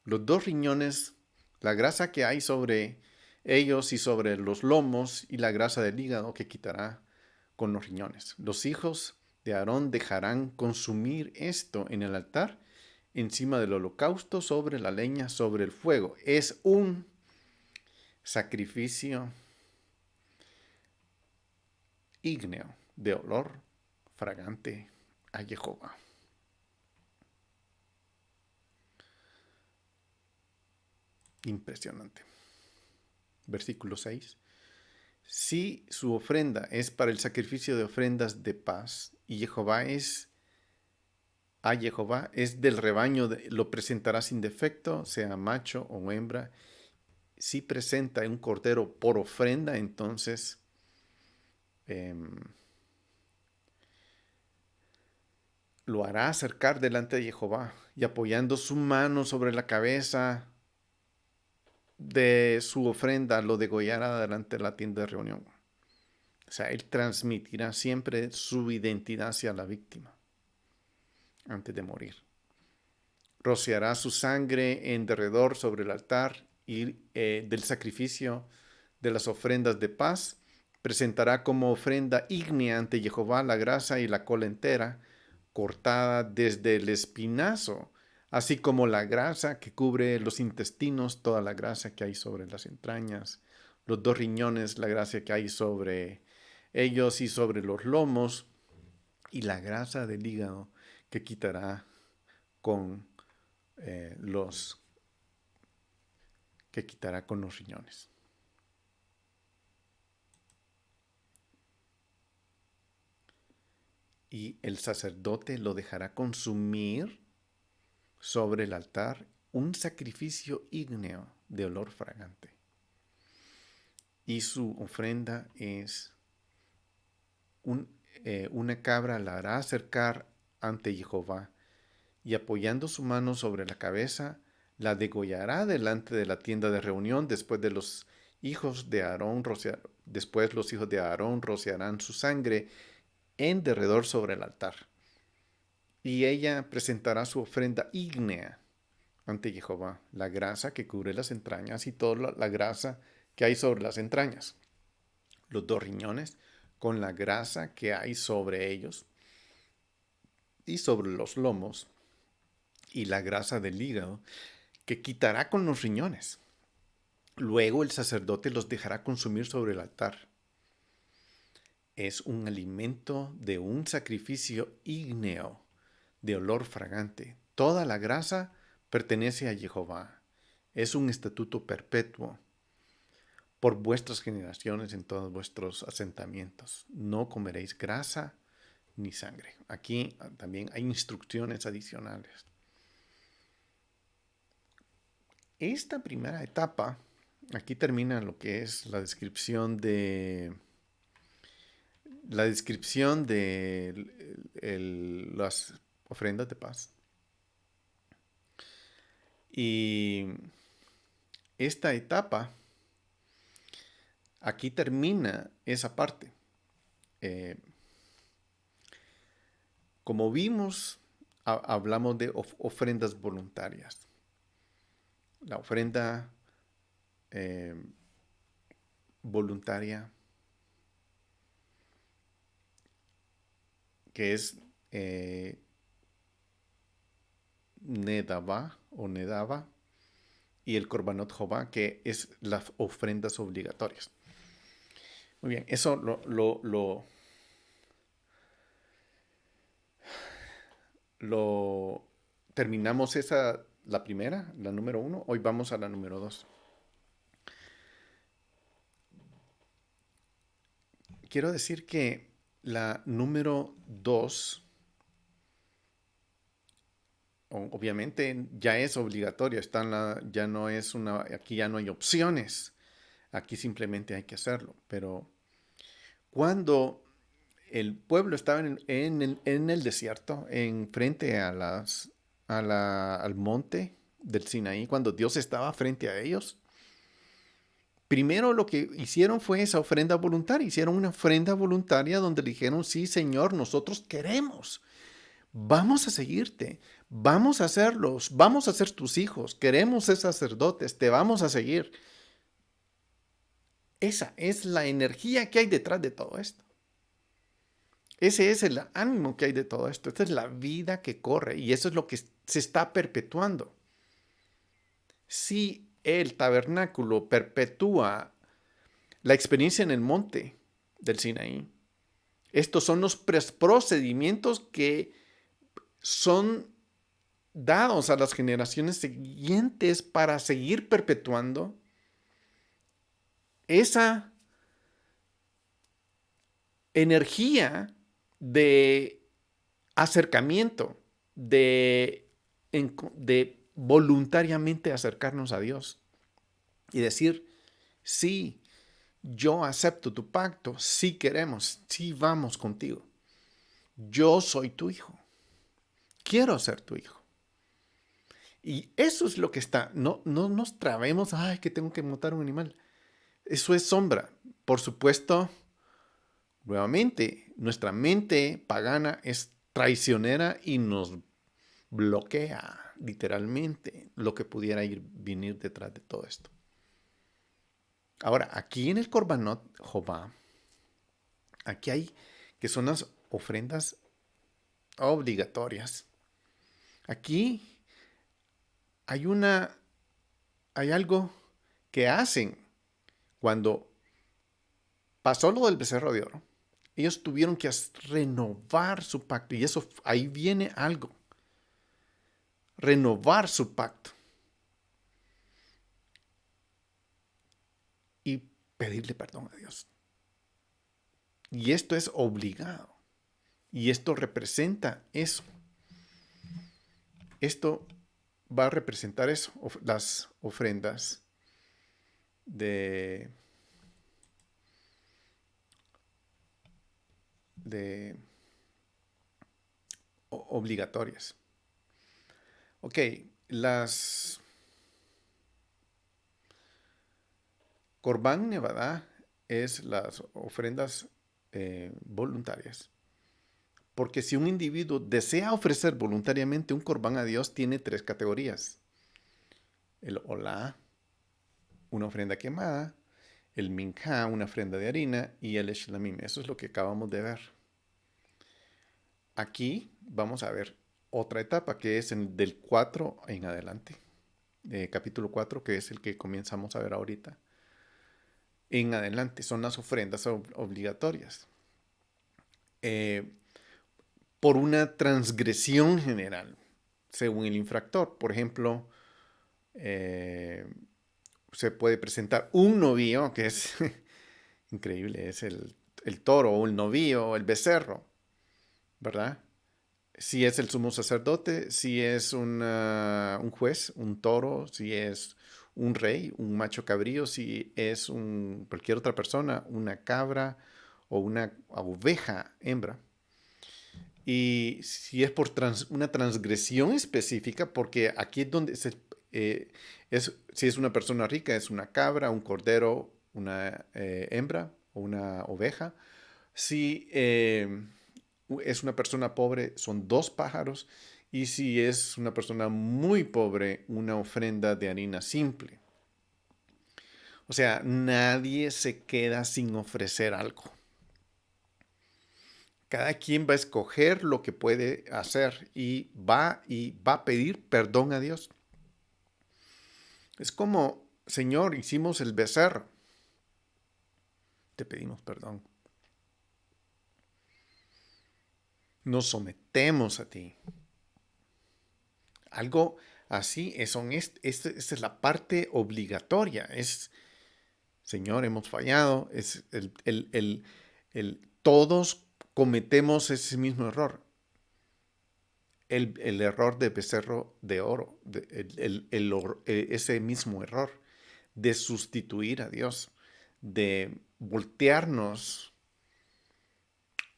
los 2 riñones, la grasa que hay sobre ellos y sobre los lomos y la grasa del hígado que quitará con los riñones. Los hijos de Aarón dejarán consumir esto en el altar encima del holocausto sobre la leña, sobre el fuego. Es un sacrificio ígneo de olor fragante a Jehová. Impresionante. Versículo 6. Si su ofrenda es para el sacrificio de ofrendas de paz y a Jehová es del rebaño, lo presentará sin defecto, sea macho o hembra. Si presenta un cordero por ofrenda, entonces lo hará acercar delante de Jehová y apoyando su mano sobre la cabeza de su ofrenda, lo degollará delante de la tienda de reunión. O sea, Él transmitirá siempre su identidad hacia la víctima antes de morir. Rociará su sangre en derredor sobre el altar y del sacrificio de las ofrendas de paz. Presentará como ofrenda ígnea ante Jehová la grasa y la cola entera, cortada desde el espinazo, así como la grasa que cubre los intestinos, toda la grasa que hay sobre las entrañas, los dos riñones, la grasa que hay sobre ellos y sobre los lomos, y la grasa del hígado que quitará con los que quitará con los riñones. Y el sacerdote lo dejará consumir sobre el altar un sacrificio ígneo de olor fragante. Y su ofrenda es una cabra, la hará acercar ante Jehová, y apoyando su mano sobre la cabeza, la degollará delante de la tienda de reunión. Después los hijos de Aarón rociarán su sangre en derredor sobre el altar. Y ella presentará su ofrenda ígnea ante Jehová, la grasa que cubre las entrañas y toda la grasa que hay sobre las entrañas, los dos riñones con la grasa que hay sobre ellos y sobre los lomos, y la grasa del hígado que quitará con los riñones. Luego el sacerdote los dejará consumir sobre el altar. Es un alimento de un sacrificio ígneo de olor fragante. Toda la grasa pertenece a Jehová. Es un estatuto perpetuo por vuestras generaciones en todos vuestros asentamientos. No comeréis grasa ni sangre. Aquí también hay instrucciones adicionales. Esta primera etapa, aquí termina lo que es la descripción de las ofrendas de paz. Y esta etapa, aquí termina esa parte. Como vimos, hablamos de ofrendas voluntarias. La ofrenda voluntaria, que es Nedava o Nedava, y el Korbanot Jová, que es las ofrendas obligatorias. Muy bien, eso lo terminamos la primera, la número 1. Hoy vamos a la número 2. Quiero decir que la número 2 obviamente ya es obligatoria, ya no es aquí ya no hay opciones, aquí simplemente hay que hacerlo. Pero cuando el pueblo estaba en el desierto, frente al monte del Sinaí, cuando Dios estaba frente a ellos, primero lo que hicieron fue esa ofrenda voluntaria. Hicieron una ofrenda voluntaria donde dijeron: sí, Señor, nosotros queremos. Vamos a seguirte. Vamos a hacerlos. Vamos a ser tus hijos. Queremos ser sacerdotes. Te vamos a seguir. Esa es la energía que hay detrás de todo esto. Ese es el ánimo que hay de todo esto. Esta es la vida que corre y eso es lo que se está perpetuando. Si el tabernáculo perpetúa la experiencia en el monte del Sinaí, estos son los procedimientos que son dados a las generaciones siguientes para seguir perpetuando esa energía de acercamiento, de voluntariamente acercarnos a Dios y decir: sí, yo acepto tu pacto, sí queremos, sí vamos contigo. Yo soy tu hijo. Quiero ser tu hijo. Y eso es lo que está. No nos trabemos, ay, que tengo que matar un animal. Eso es sombra. Por supuesto, Nuevamente, nuestra mente pagana es traicionera y nos bloquea literalmente lo que pudiera venir detrás de todo esto. Ahora, aquí en el Corbanot Jobá, aquí hay que son las ofrendas obligatorias. Aquí hay algo que hacen cuando pasó lo del becerro de oro. Ellos tuvieron que renovar su pacto. Y eso, ahí viene algo. Renovar su pacto. Y pedirle perdón a Dios. Y esto es obligado. Y esto representa eso. Esto va a representar eso. Las ofrendas de obligatorias. Ok, las Corbán Nevada es las ofrendas voluntarias. Porque si un individuo desea ofrecer voluntariamente un corbán a Dios, tiene 3 categorías. El olá, una ofrenda quemada, el minjá, una ofrenda de harina, y el shlamim. Eso es lo que acabamos de ver. Aquí vamos a ver otra etapa que es del 4 en adelante. Capítulo 4, que es el que comenzamos a ver ahorita. En adelante son las ofrendas obligatorias. Por una transgresión general, según el infractor. Por ejemplo, se puede presentar un novillo, que es increíble, es el toro, o el novillo, o el becerro, ¿verdad? Si es el sumo sacerdote, si es un juez, un toro, si es un rey, un macho cabrío, si es cualquier otra persona, una cabra o una oveja hembra. Y si es por una transgresión específica, porque aquí es donde si es una persona rica, es una cabra, un cordero, una hembra o una oveja. Si es una persona pobre, son 2 pájaros. Y si es una persona muy pobre, una ofrenda de harina simple. O sea, nadie se queda sin ofrecer algo. Cada quien va a escoger lo que puede hacer y va a pedir perdón a Dios. Es como, Señor, hicimos el becerro. Te pedimos perdón. Nos sometemos a ti. Algo así, esta es la parte obligatoria. Es, Señor, hemos fallado. Es todos cometemos ese mismo error. El error de becerro de oro, ese mismo error de sustituir a Dios, de voltearnos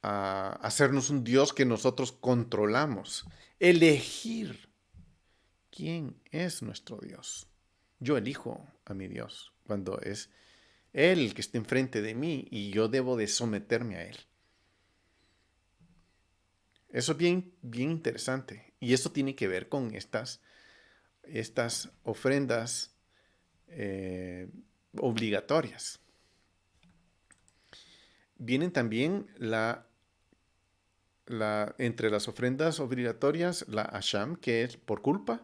a hacernos un Dios que nosotros controlamos, elegir quién es nuestro Dios. Yo elijo a mi Dios cuando es Él el que está enfrente de mí y yo debo de someterme a Él. Eso es bien, bien interesante. Y eso tiene que ver con estas ofrendas obligatorias. Vienen también entre las ofrendas obligatorias, la Asham, que es por culpa,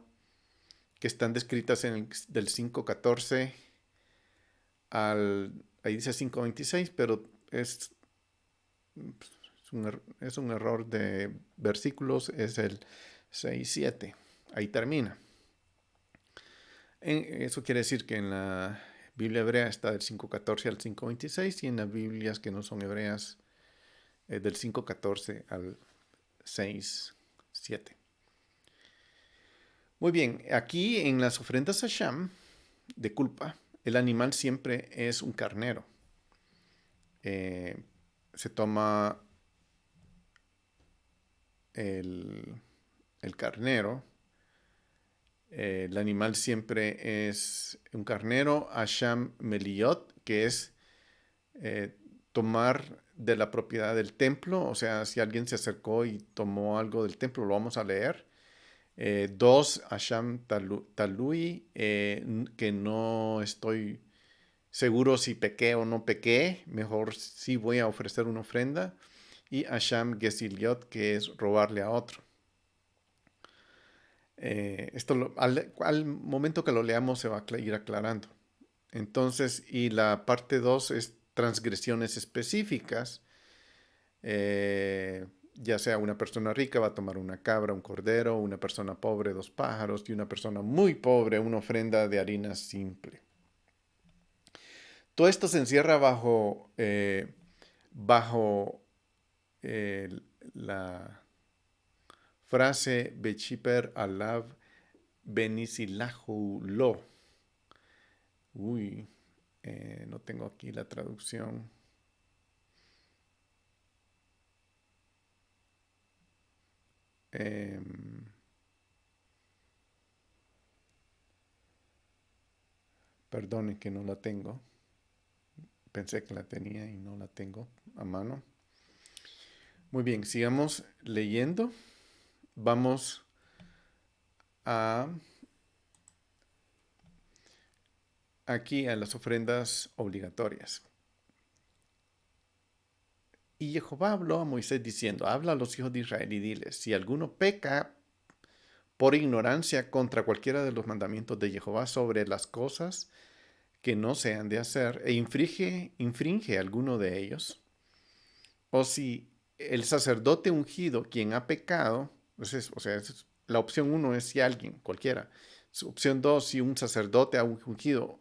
que están descritas del 5.14 ahí dice 5.26, pero es un error de versículos, es el 6.7, ahí termina. Eso quiere decir que en la Biblia hebrea está del 5.14 al 5.26 y en las Biblias que no son hebreas del 5.14 al 6.7. Muy bien, aquí en las ofrendas a Sham de culpa, el animal siempre es un carnero. Se toma el carnero. El animal siempre es un carnero, Asham Meliot, que es tomar de la propiedad del templo, o sea, si alguien se acercó y tomó algo del templo, lo vamos a leer. Dos, Asham Talui, que no estoy seguro si pequé o no pequé, mejor sí voy a ofrecer una ofrenda. Y Asham Gesiliot, que es robarle a otro. Al momento que lo leamos se va a ir aclarando. Entonces, y la parte 2 es transgresiones específicas. Ya sea una persona rica va a tomar una cabra, un cordero, una persona pobre, dos pájaros, y una persona muy pobre, una ofrenda de harina simple. Todo esto se encierra bajo la frase Bechiper Alav Benisilahu Lo. Uy, no tengo aquí la traducción. Perdonen que no la tengo. Pensé que la tenía y no la tengo a mano. Muy bien, sigamos leyendo. Vamos a aquí a las ofrendas obligatorias. Y Jehová habló a Moisés diciendo, habla a los hijos de Israel y diles, si alguno peca por ignorancia contra cualquiera de los mandamientos de Jehová sobre las cosas que no se han de hacer e infringe alguno de ellos, o si el sacerdote ungido quien ha pecado, la opción 1 es si alguien, cualquiera. Opción 2, si un sacerdote ha ungido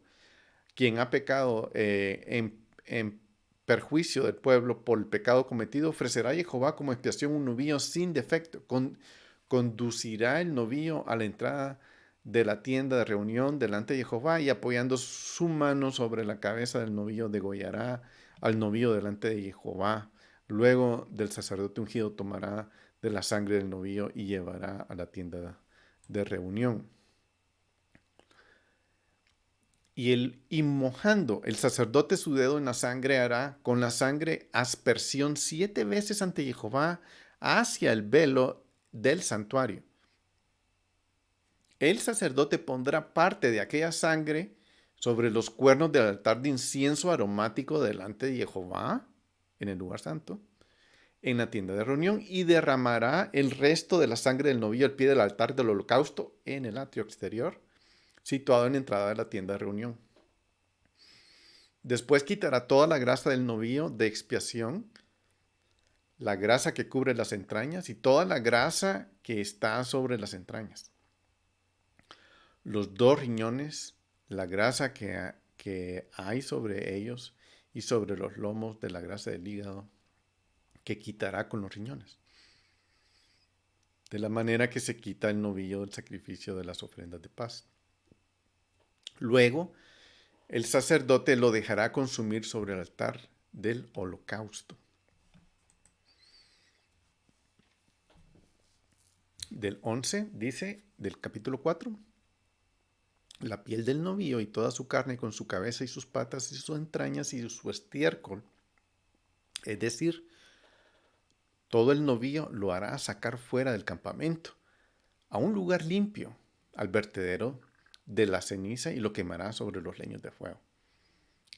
quien ha pecado en perjuicio del pueblo por el pecado cometido, ofrecerá a Jehová como expiación un novillo sin defecto. Conducirá el novillo a la entrada de la tienda de reunión delante de Jehová y apoyando su mano sobre la cabeza del novillo degollará al novillo delante de Jehová. Luego del sacerdote ungido tomará de la sangre del novillo y llevará a la tienda de reunión. Y mojando el sacerdote su dedo en la sangre hará con la sangre aspersión 7 veces ante Jehová hacia el velo del santuario. El sacerdote pondrá parte de aquella sangre sobre los cuernos del altar de incienso aromático delante de Jehová, en el lugar santo, en la tienda de reunión, y derramará el resto de la sangre del novillo al pie del altar del holocausto en el atrio exterior, situado en la entrada de la tienda de reunión. Después quitará toda la grasa del novillo de expiación, la grasa que cubre las entrañas y toda la grasa que está sobre las entrañas. Los 2 riñones, la grasa que hay sobre ellos y sobre los lomos de la grasa del hígado, que quitará con los riñones. De la manera que se quita el novillo del sacrificio de las ofrendas de paz. Luego, el sacerdote lo dejará consumir sobre el altar del holocausto. Del 11 dice, del capítulo 4, la piel del novillo y toda su carne con su cabeza y sus patas y sus entrañas y su estiércol, es decir, todo el novillo lo hará sacar fuera del campamento, a un lugar limpio, al vertedero de la ceniza y lo quemará sobre los leños de fuego.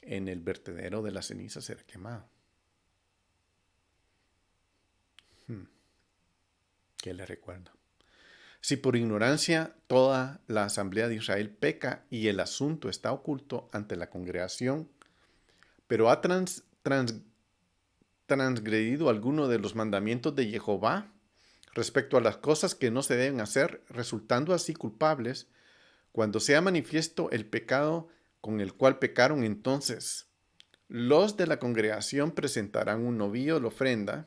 En el vertedero de la ceniza será quemado. ¿Qué le recuerdo? Si por ignorancia toda la asamblea de Israel peca y el asunto está oculto ante la congregación, pero ha transgredido alguno de los mandamientos de Jehová respecto a las cosas que no se deben hacer, resultando así culpables, cuando sea manifiesto el pecado con el cual pecaron, entonces los de la congregación presentarán un novillo de ofrenda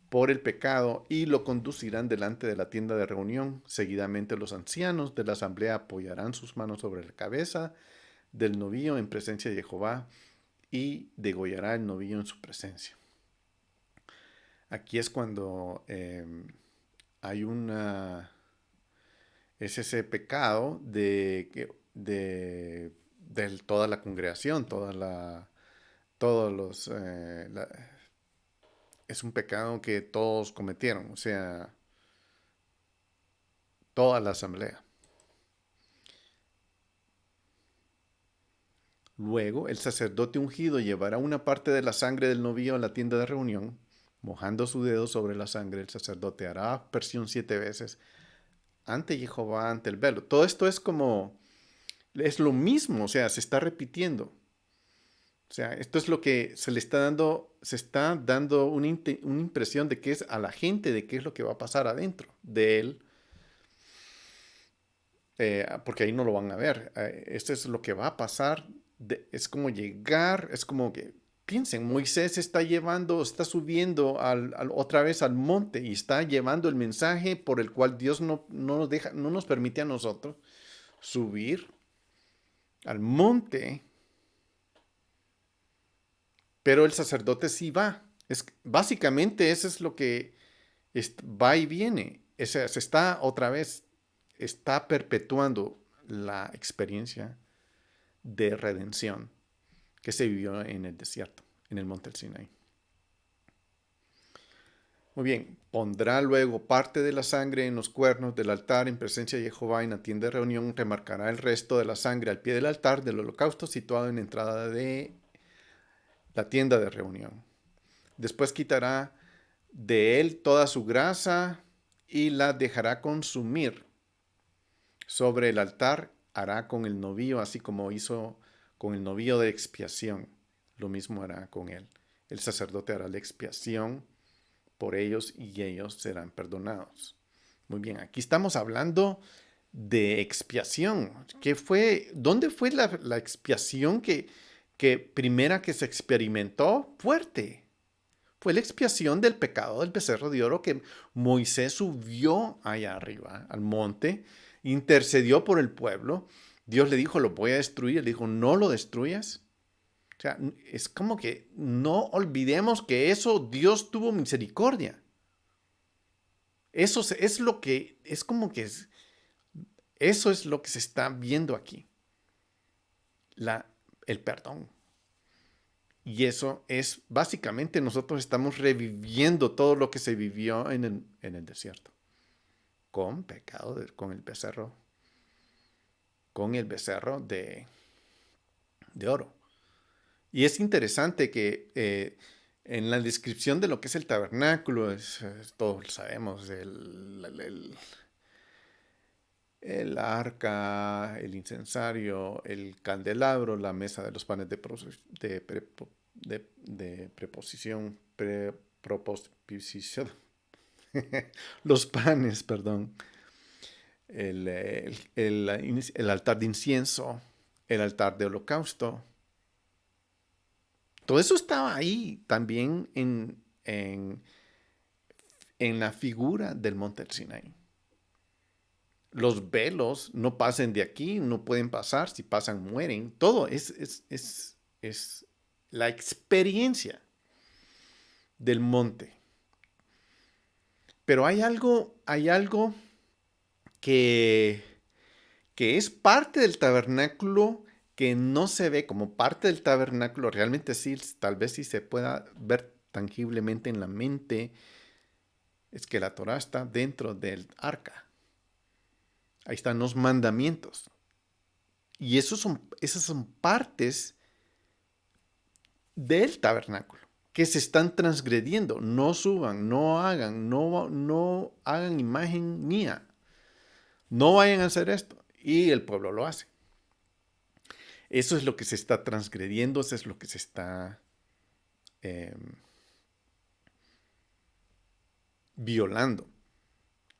por el pecado y lo conducirán delante de la tienda de reunión. Seguidamente los ancianos de la asamblea apoyarán sus manos sobre la cabeza del novillo en presencia de Jehová y degollará el novillo en su presencia. Aquí es cuando hay es ese pecado de toda la congregación, todos los es un pecado que todos cometieron, o sea, toda la asamblea. Luego, el sacerdote ungido llevará una parte de la sangre del novillo a la tienda de reunión. Mojando su dedo sobre la sangre, el sacerdote hará aspersión 7 veces ante Jehová, ante el velo. Todo esto es lo mismo, o sea, se está repitiendo. O sea, esto es lo que se está dando una impresión de que es a la gente, de qué es lo que va a pasar adentro de él, porque ahí no lo van a ver. Esto es lo que va a pasar, es como llegar, es como que, piensen, Moisés está subiendo otra vez al monte y está llevando el mensaje por el cual Dios no nos permite a nosotros subir al monte. Pero el sacerdote sí va. Básicamente eso es lo que va y viene. Se está otra vez, está perpetuando la experiencia de redención que se vivió en el desierto, en el monte del Sinaí. Muy bien, pondrá luego parte de la sangre en los cuernos del altar en presencia de Jehová en la tienda de reunión, remarcará el resto de la sangre al pie del altar del holocausto situado en la entrada de la tienda de reunión. Después quitará de él toda su grasa y la dejará consumir. Sobre el altar hará con el novillo, así como hizo con el novillo de expiación. Lo mismo hará con él. El sacerdote hará la expiación por ellos y ellos serán perdonados. Muy bien, aquí estamos hablando de expiación. ¿Dónde fue la expiación que primera que se experimentó fuerte? Fue la expiación del pecado del becerro de oro que Moisés subió allá arriba al monte, intercedió por el pueblo. Dios le dijo, lo voy a destruir. Él dijo, no lo destruyas. O sea, es como que no olvidemos que eso Dios tuvo misericordia. Eso es lo que, es como que eso es lo que se está viendo aquí. El perdón. Y eso es, básicamente nosotros estamos reviviendo todo lo que se vivió en el desierto. Con pecado, con el becerro de oro. Y es interesante que en la descripción de lo que es el tabernáculo, todos lo sabemos, el arca, el incensario, el candelabro, la mesa de los panes de preposición, proposición, los panes, perdón, el altar de incienso, el altar de holocausto. Todo eso estaba ahí también en la figura del monte del Sinaí. Los velos no pasen de aquí, no pueden pasar, si pasan mueren. Todo es la experiencia del monte. Pero hay algo que, que es parte del tabernáculo que no se ve como parte del tabernáculo. Realmente sí, tal vez sí se pueda ver tangiblemente en la mente. Es que la Torah está dentro del arca. Ahí están los mandamientos. Y esas son partes del tabernáculo que se están transgrediendo. No suban, no hagan imagen mía. No vayan a hacer esto. Y el pueblo lo hace. Eso es lo que se está transgrediendo, eso es lo que se está violando,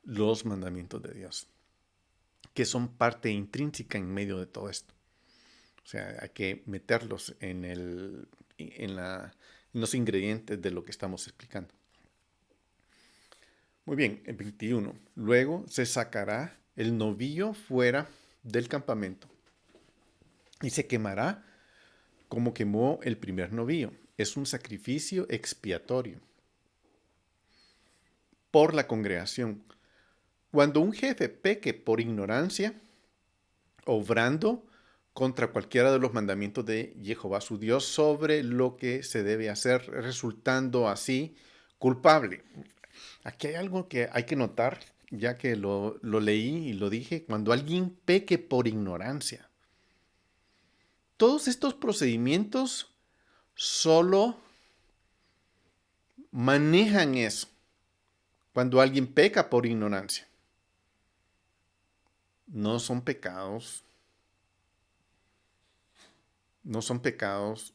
los mandamientos de Dios, que son parte intrínseca en medio de todo esto. O sea, hay que meterlos en los ingredientes de lo que estamos explicando. Muy bien, el 21. Luego se sacará el novillo fuera del campamento y se quemará como quemó el primer novillo. Es un sacrificio expiatorio por la congregación. Cuando un jefe peque por ignorancia, obrando contra cualquiera de los mandamientos de Jehová su Dios sobre lo que se debe hacer, resultando así culpable. Aquí hay algo que hay que notar, ya que lo leí y lo dije, cuando alguien peque por ignorancia. Todos estos procedimientos solo manejan eso, cuando alguien peca por ignorancia. No son pecados, no son pecados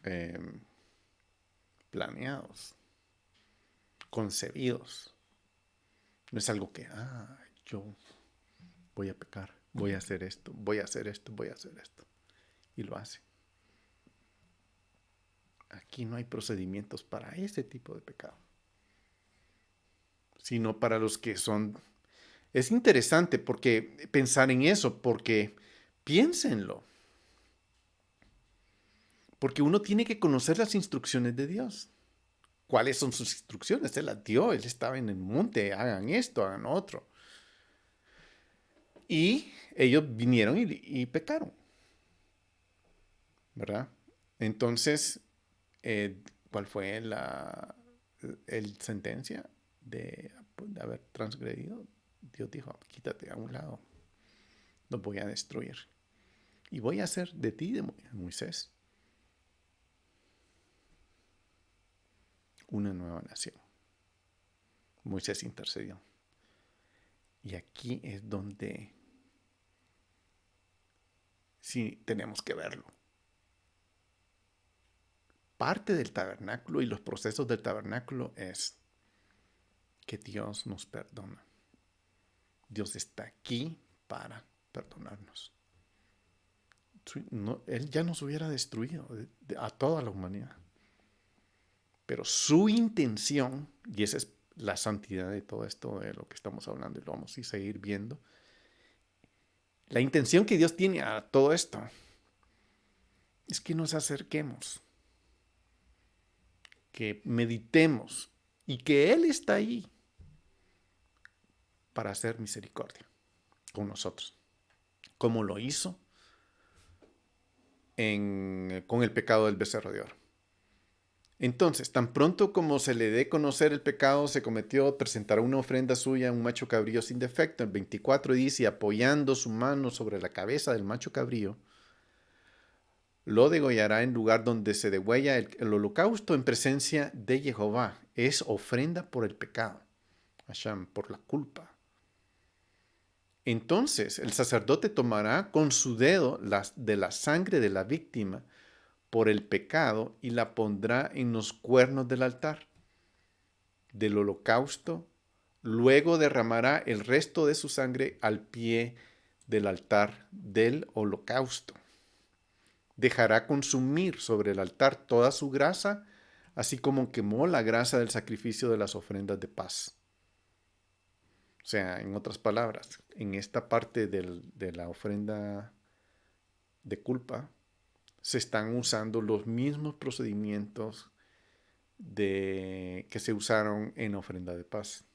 eh, planeados, concebidos. No es algo que, yo voy a pecar, voy a hacer esto, voy a hacer esto, voy a hacer esto. Y lo hace. Aquí no hay procedimientos para ese tipo de pecado, sino para los que son... Es interesante porque pensar en eso, porque piénsenlo. Porque uno tiene que conocer las instrucciones de Dios. ¿Cuáles son sus instrucciones? Él las dio, él estaba en el monte, hagan esto, hagan otro. Y ellos vinieron y pecaron, ¿verdad? Entonces, ¿cuál fue la sentencia de haber transgredido? Dios dijo, quítate a un lado, los voy a destruir. Y voy a hacer de ti, de Moisés, una nueva nación. Moisés intercedió. Y aquí es donde sí tenemos que verlo. Parte del tabernáculo y los procesos del tabernáculo es que Dios nos perdona. Dios está aquí para perdonarnos. No, él ya nos hubiera destruido a toda la humanidad. Pero su intención, y esa es la santidad de todo esto de lo que estamos hablando y lo vamos a seguir viendo, la intención que Dios tiene a todo esto es que nos acerquemos, que meditemos y que Él está ahí para hacer misericordia con nosotros, como lo hizo con el pecado del becerro de oro. Entonces, tan pronto como se le dé conocer el pecado se cometió, presentará una ofrenda suya, un macho cabrío sin defecto. El 24 dice, apoyando su mano sobre la cabeza del macho cabrío, lo degollará en lugar donde se degüella el holocausto en presencia de Jehová. Es ofrenda por el pecado, Hashem, por la culpa. Entonces el sacerdote tomará con su dedo de la sangre de la víctima por el pecado y la pondrá en los cuernos del altar del holocausto. Luego derramará el resto de su sangre al pie del altar del holocausto. Dejará consumir sobre el altar toda su grasa, así como quemó la grasa del sacrificio de las ofrendas de paz. O sea, en otras palabras, en esta parte de la ofrenda de culpa, se están usando los mismos procedimientos que se usaron en ofrenda de paz.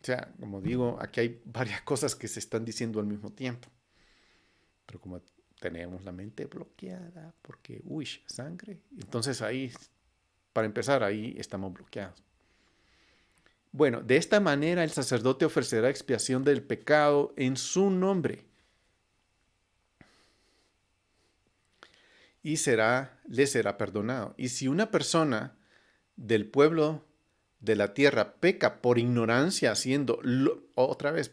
O sea, como digo, aquí hay varias cosas que se están diciendo al mismo tiempo. Pero como tenemos la mente bloqueada porque, sangre. Entonces ahí, para empezar, ahí estamos bloqueados. Bueno, de esta manera el sacerdote ofrecerá expiación del pecado en su nombre. Y le será perdonado. Y si una persona del pueblo de la tierra peca por ignorancia,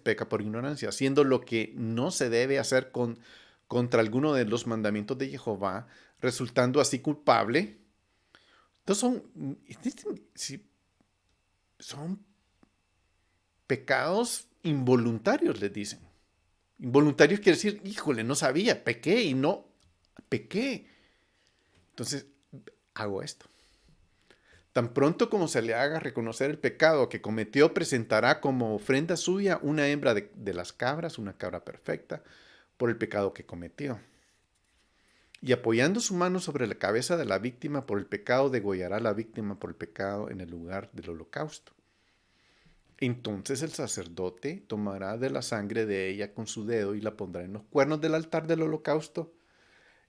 peca por ignorancia, haciendo lo que no se debe hacer contra alguno de los mandamientos de Jehová, resultando así culpable. Entonces son pecados involuntarios, les dicen. Involuntarios quiere decir, híjole, no sabía, pequé y no, pequé. Entonces, hago esto. Tan pronto como se le haga reconocer el pecado que cometió, presentará como ofrenda suya una hembra de las cabras, una cabra perfecta, por el pecado que cometió. Y apoyando su mano sobre la cabeza de la víctima por el pecado, degollará a la víctima por el pecado en el lugar del holocausto. Entonces el sacerdote tomará de la sangre de ella con su dedo y la pondrá en los cuernos del altar del holocausto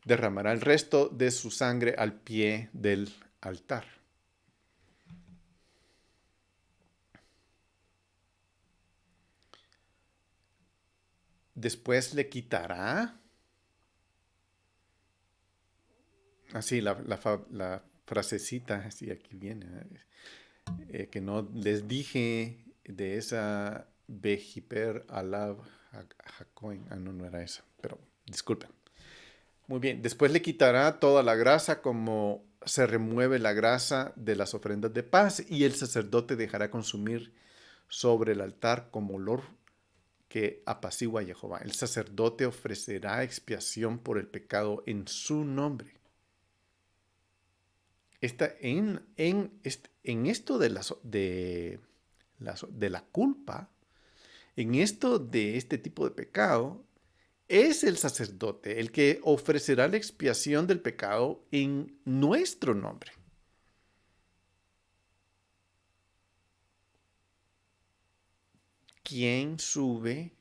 derramará el resto de su sangre al pie del altar. Después le quitará, así la frasecita, así aquí viene, que no les dije de esa Bejiper Alab Jacoin. No, no era esa, pero disculpen. Muy bien, después le quitará toda la grasa como se remueve la grasa de las ofrendas de paz y el sacerdote dejará consumir sobre el altar como olor que apacigua a Jehová. El sacerdote ofrecerá expiación por el pecado en su nombre. En esto de la culpa, en esto de este tipo de pecado, es el sacerdote el que ofrecerá la expiación del pecado en nuestro nombre. ¿Quién sube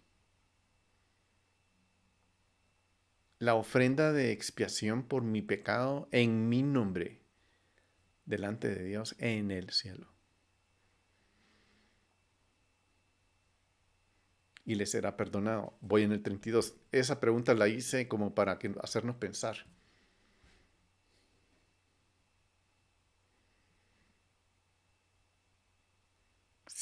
la ofrenda de expiación por mi pecado en mi nombre delante de Dios en el cielo? Y le será perdonado. Voy en el 32. Esa pregunta la hice como para hacernos pensar.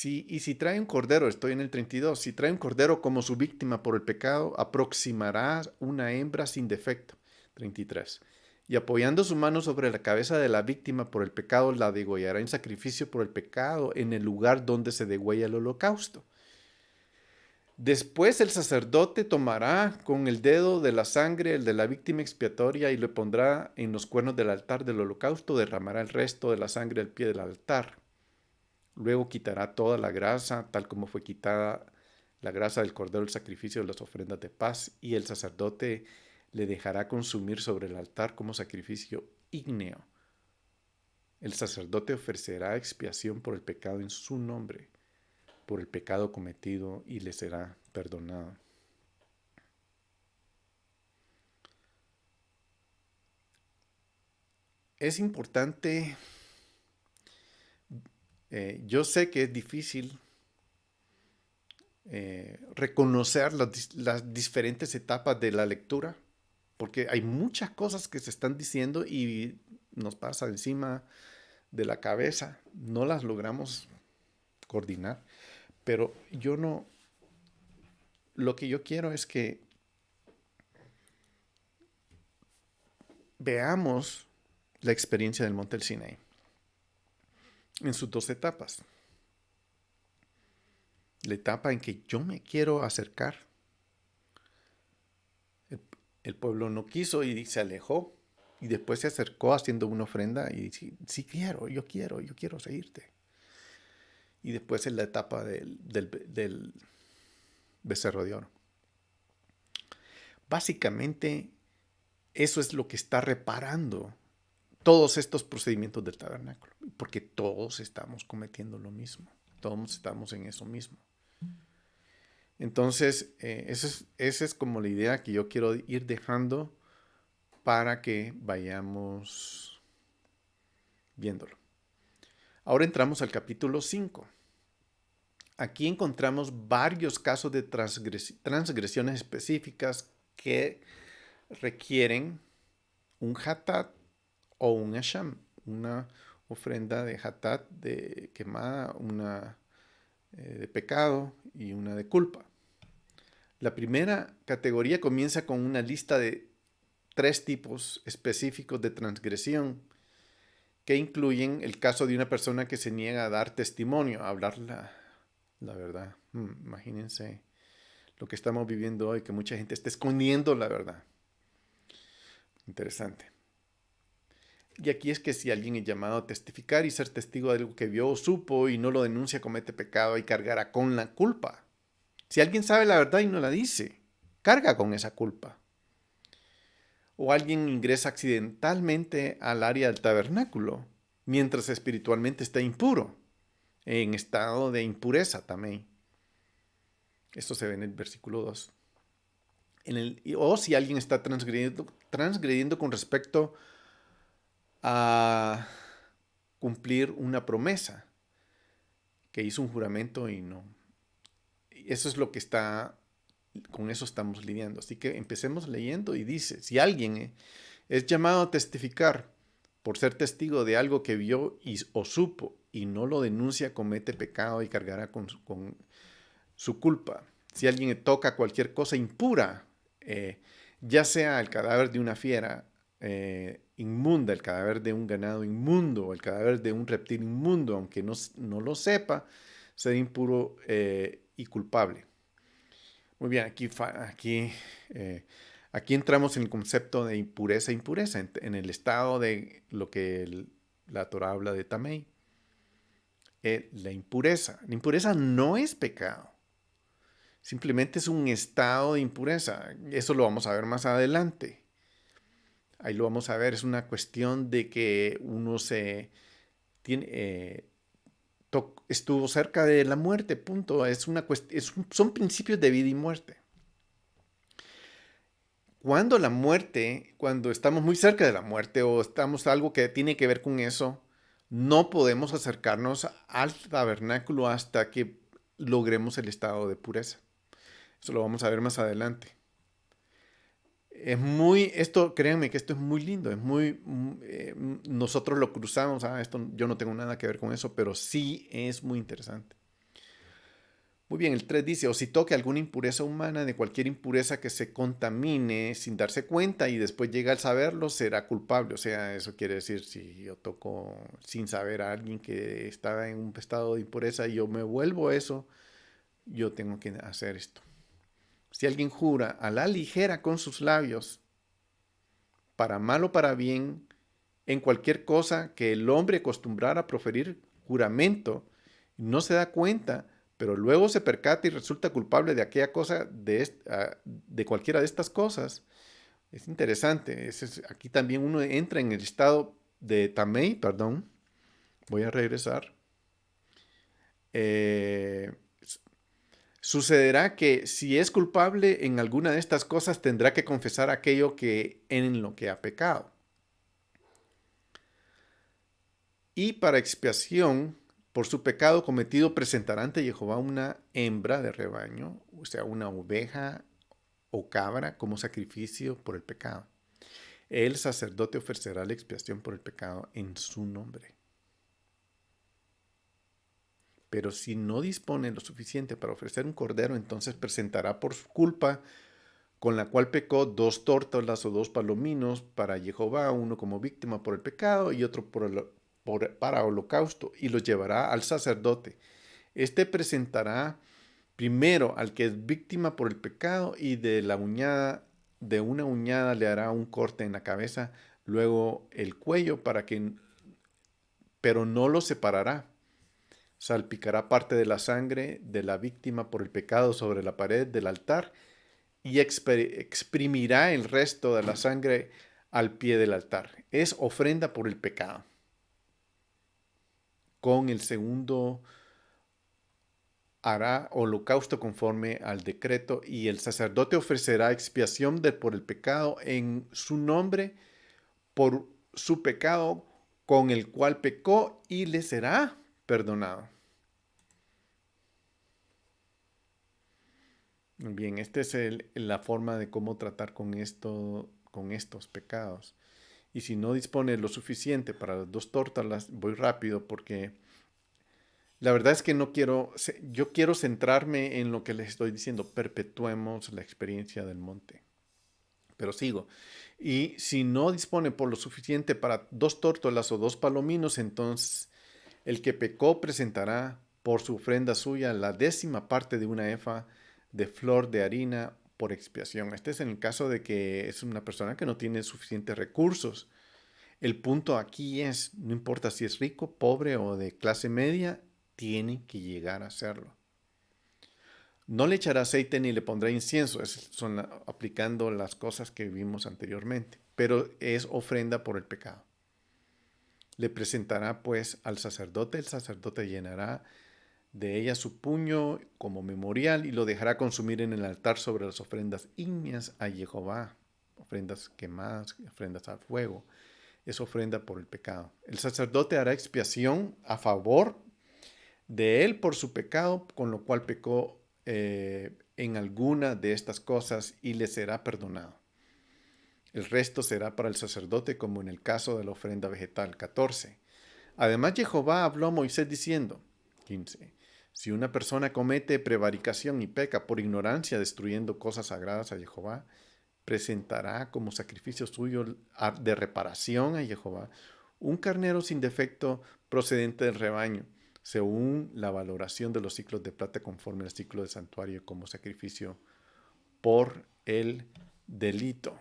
Y si trae un cordero, estoy en el 32, si trae un cordero como su víctima por el pecado, aproximará una hembra sin defecto. 33. Y apoyando su mano sobre la cabeza de la víctima por el pecado, la degollará en sacrificio por el pecado en el lugar donde se degüella el holocausto. Después el sacerdote tomará con el dedo de la sangre el de la víctima expiatoria y le pondrá en los cuernos del altar del holocausto, derramará el resto de la sangre al pie del altar. Luego quitará toda la grasa, tal como fue quitada la grasa del cordero del sacrificio de las ofrendas de paz, y el sacerdote le dejará consumir sobre el altar como sacrificio ígneo. El sacerdote ofrecerá expiación por el pecado en su nombre, por el pecado cometido, y le será perdonado. Es importante, yo sé que es difícil reconocer las diferentes etapas de la lectura, porque hay muchas cosas que se están diciendo y nos pasa encima de la cabeza, no las logramos coordinar, pero lo que yo quiero es que veamos la experiencia del Monte del Sinaí en sus dos etapas. La etapa en que yo me quiero acercar. El pueblo no quiso y se alejó. Y después se acercó haciendo una ofrenda y dice, sí quiero, yo quiero seguirte. Y después en la etapa del becerro de oro. Básicamente, eso es lo que está reparando todos estos procedimientos del tabernáculo. Porque todos estamos cometiendo lo mismo. Todos estamos en eso mismo. Entonces, esa es como la idea que yo quiero ir dejando para que vayamos viéndolo. Ahora entramos al capítulo 5. Aquí encontramos varios casos de transgresiones específicas que requieren un hatat o un asham, una ofrenda de hatat de quemada, una de pecado y una de culpa. La primera categoría comienza con una lista de 3 tipos específicos de transgresión que incluyen el caso de una persona que se niega a dar testimonio, a hablar la verdad. Imagínense lo que estamos viviendo hoy, que mucha gente está escondiendo la verdad. Interesante. Y aquí es que si alguien es llamado a testificar y ser testigo de algo que vio o supo y no lo denuncia, comete pecado y cargará con la culpa. Si alguien sabe la verdad y no la dice, carga con esa culpa. O alguien ingresa accidentalmente al área del tabernáculo, mientras espiritualmente está impuro, en estado de impureza también. Esto se ve en el versículo 2. o si alguien está transgrediendo con respecto a cumplir una promesa, que hizo un juramento y no. Eso es lo que con eso estamos lidiando. Así que empecemos leyendo y dice, si alguien es llamado a testificar por ser testigo de algo que vio o supo y no lo denuncia, comete pecado y cargará con su culpa. Si alguien toca cualquier cosa impura, ya sea el cadáver de una fiera inmunda, el cadáver de un ganado inmundo, el cadáver de un reptil inmundo, aunque no lo sepa, será impuro y culpable. Muy bien, aquí entramos en el concepto de impureza, en el estado de lo que la Torah habla de Tamei. La impureza. La impureza no es pecado. Simplemente es un estado de impureza. Eso lo vamos a ver más adelante. Ahí lo vamos a ver. Es una cuestión de que uno estuvo cerca de la muerte, punto. Son principios de vida y muerte. Cuando estamos muy cerca de la muerte o estamos algo que tiene que ver con eso, no podemos acercarnos al tabernáculo hasta que logremos el estado de pureza. Eso lo vamos a ver más adelante. Créanme que esto es muy lindo, nosotros lo cruzamos, yo no tengo nada que ver con eso, pero sí es muy interesante. Muy bien, el 3 dice, o si toque alguna impureza humana, de cualquier impureza que se contamine sin darse cuenta y después llega al saberlo, será culpable. O sea, eso quiere decir, si yo toco sin saber a alguien que estaba en un estado de impureza y yo me vuelvo eso, yo tengo que hacer esto. Si alguien jura a la ligera con sus labios, para mal o para bien, en cualquier cosa que el hombre acostumbrara a proferir juramento, no se da cuenta, pero luego se percata y resulta culpable de aquella cosa, de cualquiera de estas cosas. Es interesante. Aquí también uno entra en el estado de Tamei, perdón. Voy a regresar. Sucederá que si es culpable en alguna de estas cosas, tendrá que confesar aquello en lo que ha pecado. Y para expiación por su pecado cometido presentará ante Jehová una hembra de rebaño, o sea, una oveja o cabra como sacrificio por el pecado. El sacerdote ofrecerá la expiación por el pecado en su nombre. Pero si no dispone lo suficiente para ofrecer un cordero, entonces presentará por su culpa con la cual pecó 2 tórtolas o 2 palominos para Jehová, uno como víctima por el pecado y otro para holocausto, y los llevará al sacerdote. Este presentará primero al que es víctima por el pecado y de una uñada le hará un corte en la cabeza, luego el cuello pero no lo separará. Salpicará parte de la sangre de la víctima por el pecado sobre la pared del altar y exprimirá el resto de la sangre al pie del altar. Es ofrenda por el pecado. Con el segundo hará holocausto conforme al decreto y el sacerdote ofrecerá expiación por el pecado en su nombre por su pecado con el cual pecó y le será perdonado. Bien, esta es la forma de cómo tratar con estos pecados. Y si no dispone lo suficiente para las 2 tórtolas, voy rápido porque la verdad es que yo quiero centrarme en lo que les estoy diciendo, perpetuemos la experiencia del monte. Pero sigo. Y si no dispone por lo suficiente para 2 tórtolas o 2 palominos, entonces el que pecó presentará por su ofrenda suya la 10ª parte de una efa de flor de harina por expiación. Este es en el caso de que es una persona que no tiene suficientes recursos. El punto aquí es, no importa si es rico, pobre o de clase media, tiene que llegar a hacerlo. No le echará aceite ni le pondrá incienso, son aplicando las cosas que vimos anteriormente, pero es ofrenda por el pecado. Le presentará pues al sacerdote, el sacerdote llenará de ella su puño como memorial y lo dejará consumir en el altar sobre las ofrendas ígneas a Jehová, ofrendas quemadas, ofrendas al fuego. Es ofrenda por el pecado. El sacerdote hará expiación a favor de él por su pecado, con lo cual pecó en alguna de estas cosas y le será perdonado. El resto será para el sacerdote como en el caso de la ofrenda vegetal. 14. Además Jehová habló a Moisés diciendo, 15. Si una persona comete prevaricación y peca por ignorancia destruyendo cosas sagradas a Jehová, presentará como sacrificio suyo de reparación a Jehová un carnero sin defecto procedente del rebaño, según la valoración de los ciclos de plata conforme al ciclo de santuario como sacrificio por el delito.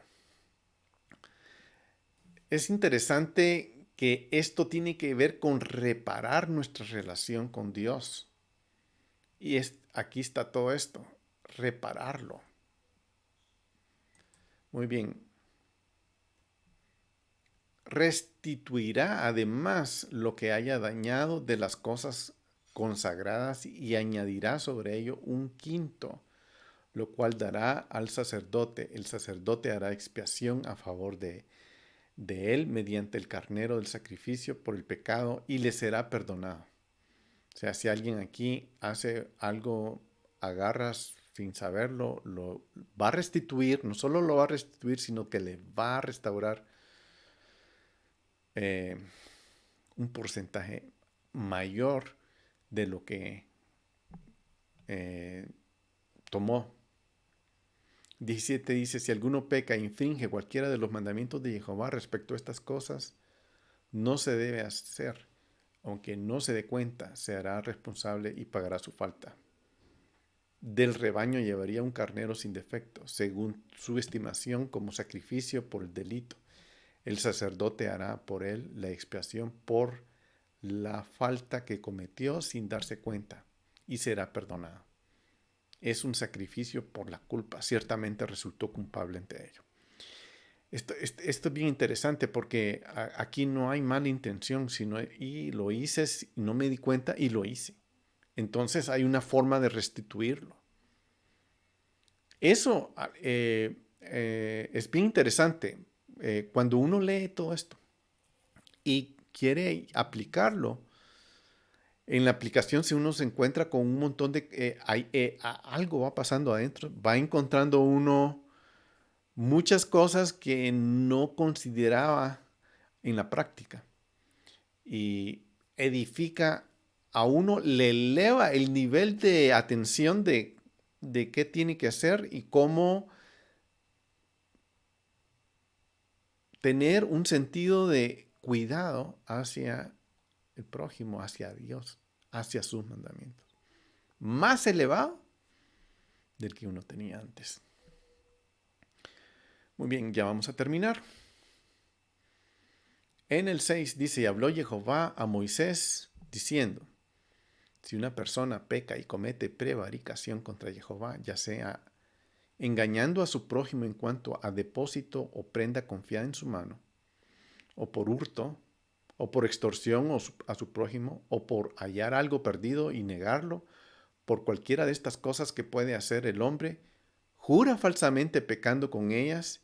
Es interesante que esto tiene que ver con reparar nuestra relación con Dios. Y aquí está todo esto, repararlo. Muy bien. Restituirá además lo que haya dañado de las cosas consagradas y añadirá sobre ello un quinto, lo cual dará al sacerdote. El sacerdote hará expiación a favor de él mediante el carnero del sacrificio por el pecado y le será perdonado. O sea, si alguien aquí hace algo, agarras sin saberlo, lo va a restituir, no solo lo va a restituir, sino que le va a restaurar un porcentaje mayor de lo que tomó. 17 dice, si alguno peca e infringe cualquiera de los mandamientos de Jehová respecto a estas cosas, no se debe hacer. Aunque no se dé cuenta, se hará responsable y pagará su falta. Del rebaño llevaría un carnero sin defecto, según su estimación como sacrificio por el delito. El sacerdote hará por él la expiación por la falta que cometió sin darse cuenta y será perdonado. Es un sacrificio por la culpa. Ciertamente resultó culpable ante ello. Esto es bien interesante porque aquí no hay mala intención, sino y lo hice, no me di cuenta y lo hice. Entonces hay una forma de restituirlo. Eso es bien interesante cuando uno lee todo esto y quiere aplicarlo. En la aplicación, si uno se encuentra con un montón de... algo va pasando adentro, va encontrando uno muchas cosas que no consideraba en la práctica. Y edifica a uno, le eleva el nivel de atención de qué tiene que hacer y cómo tener un sentido de cuidado hacia el prójimo, hacia Dios, hacia sus mandamientos. Más elevado del que uno tenía antes. Muy bien, ya vamos a terminar. En el 6 dice, y habló Jehová a Moisés diciendo, si una persona peca y comete prevaricación contra Jehová, ya sea engañando a su prójimo en cuanto a depósito o prenda confiada en su mano, o por hurto, o por extorsión a su prójimo, o por hallar algo perdido y negarlo, por cualquiera de estas cosas que puede hacer el hombre, jura falsamente pecando con ellas.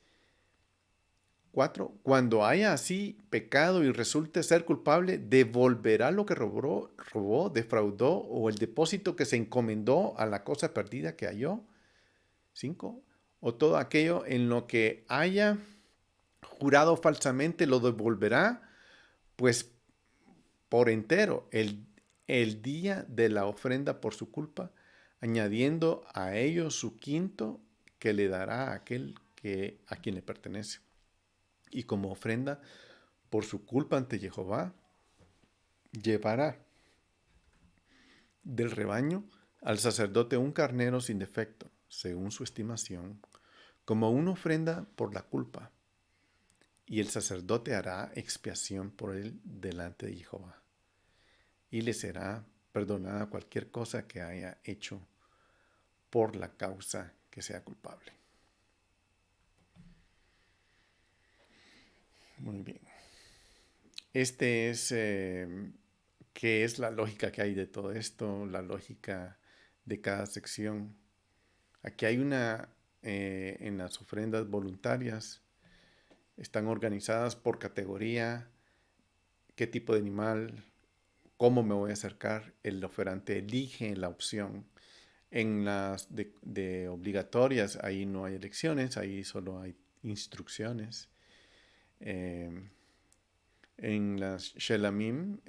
4. Cuando haya así pecado y resulte ser culpable, devolverá lo que robó, defraudó o el depósito que se encomendó a la cosa perdida que halló. 5. O todo aquello en lo que haya jurado falsamente lo devolverá, pues por entero, el día de la ofrenda por su culpa, añadiendo a ello su quinto que le dará a aquel a quien le pertenece. Y como ofrenda por su culpa ante Jehová, llevará del rebaño al sacerdote un carnero sin defecto, según su estimación, como una ofrenda por la culpa. Y el sacerdote hará expiación por él delante de Jehová. Y le será perdonada cualquier cosa que haya hecho por la causa que sea culpable. Muy bien. Este es ¿Qué es la lógica que hay de todo esto? La lógica de cada sección. Aquí hay en las ofrendas voluntarias, están organizadas por categoría, qué tipo de animal, cómo me voy a acercar. El oferante elige la opción. En las de obligatorias, ahí no hay elecciones, ahí solo hay instrucciones. Eh, en las Shelamim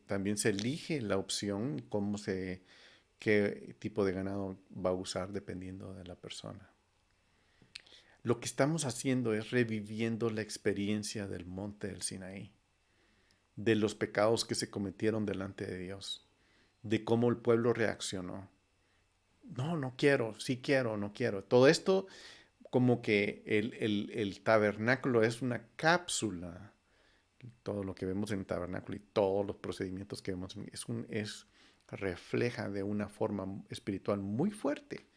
también se elige la opción, qué tipo de ganado va a usar dependiendo de la persona. Lo que estamos haciendo es reviviendo la experiencia del monte del Sinaí, de los pecados que se cometieron delante de Dios, de cómo el pueblo reaccionó. No, no quiero, sí quiero, no quiero. Todo esto como que el tabernáculo es una cápsula. Todo lo que vemos en el tabernáculo y todos los procedimientos que vemos refleja de una forma espiritual muy fuerte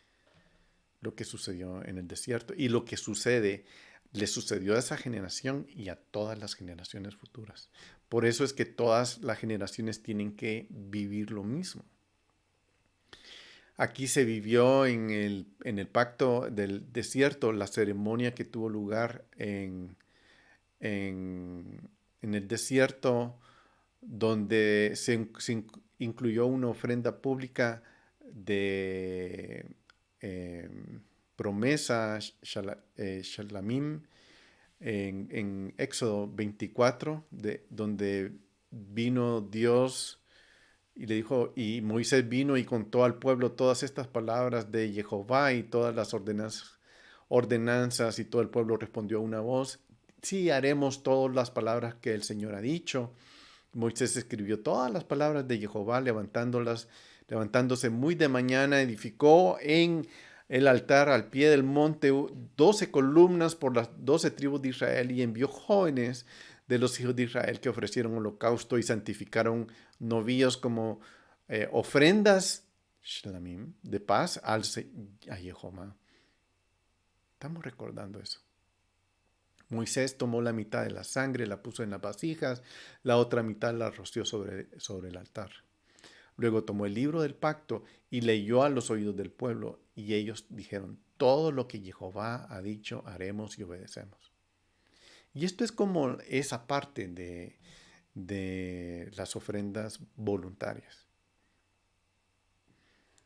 lo que sucedió en el desierto y lo que le sucedió a esa generación y a todas las generaciones futuras. Por eso es que todas las generaciones tienen que vivir lo mismo. Aquí se vivió en el pacto del desierto la ceremonia que tuvo lugar en el desierto, donde se incluyó una ofrenda pública de eh, promesa, shalamim, en Éxodo 24, donde vino Dios y le dijo, y Moisés vino y contó al pueblo todas estas palabras de Jehová y todas las ordenanzas, y todo el pueblo respondió a una voz, sí, haremos todas las palabras que el Señor ha dicho. Moisés escribió todas las palabras de Jehová, levantándose muy de mañana, edificó en el altar al pie del monte 12 columnas por las 12 tribus de Israel y envió jóvenes de los hijos de Israel que ofrecieron holocausto y santificaron novillos como ofrendas de paz a Jehová. Estamos recordando eso. Moisés tomó la mitad de la sangre, la puso en las vasijas, la otra mitad la roció sobre el altar. Luego tomó el libro del pacto y leyó a los oídos del pueblo, y ellos dijeron, todo lo que Jehová ha dicho haremos y obedecemos. Y esto es como esa parte de las ofrendas voluntarias.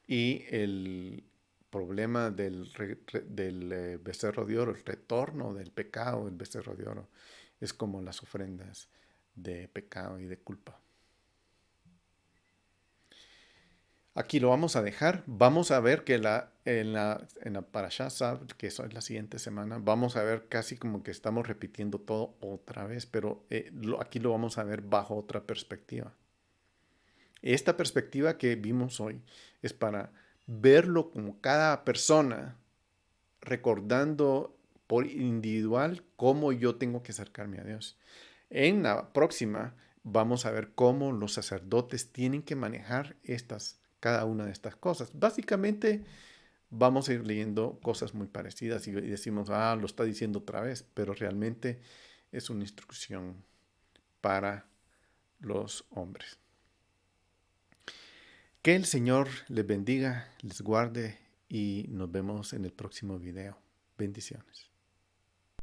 Y el problema del becerro de oro, el retorno del pecado del becerro de oro, es como las ofrendas de pecado y de culpa. Aquí lo vamos a dejar. Vamos a ver que en la Parashá Sab, que eso es la siguiente semana, vamos a ver casi como que estamos repitiendo todo otra vez, pero aquí lo vamos a ver bajo otra perspectiva. Esta perspectiva que vimos hoy es para verlo como cada persona recordando por individual cómo yo tengo que acercarme a Dios. En la próxima vamos a ver cómo los sacerdotes tienen que manejar cada una de estas cosas. Básicamente vamos a ir leyendo cosas muy parecidas y decimos, lo está diciendo otra vez, pero realmente es una instrucción para los hombres. Que el Señor les bendiga, les guarde y nos vemos en el próximo video. Bendiciones.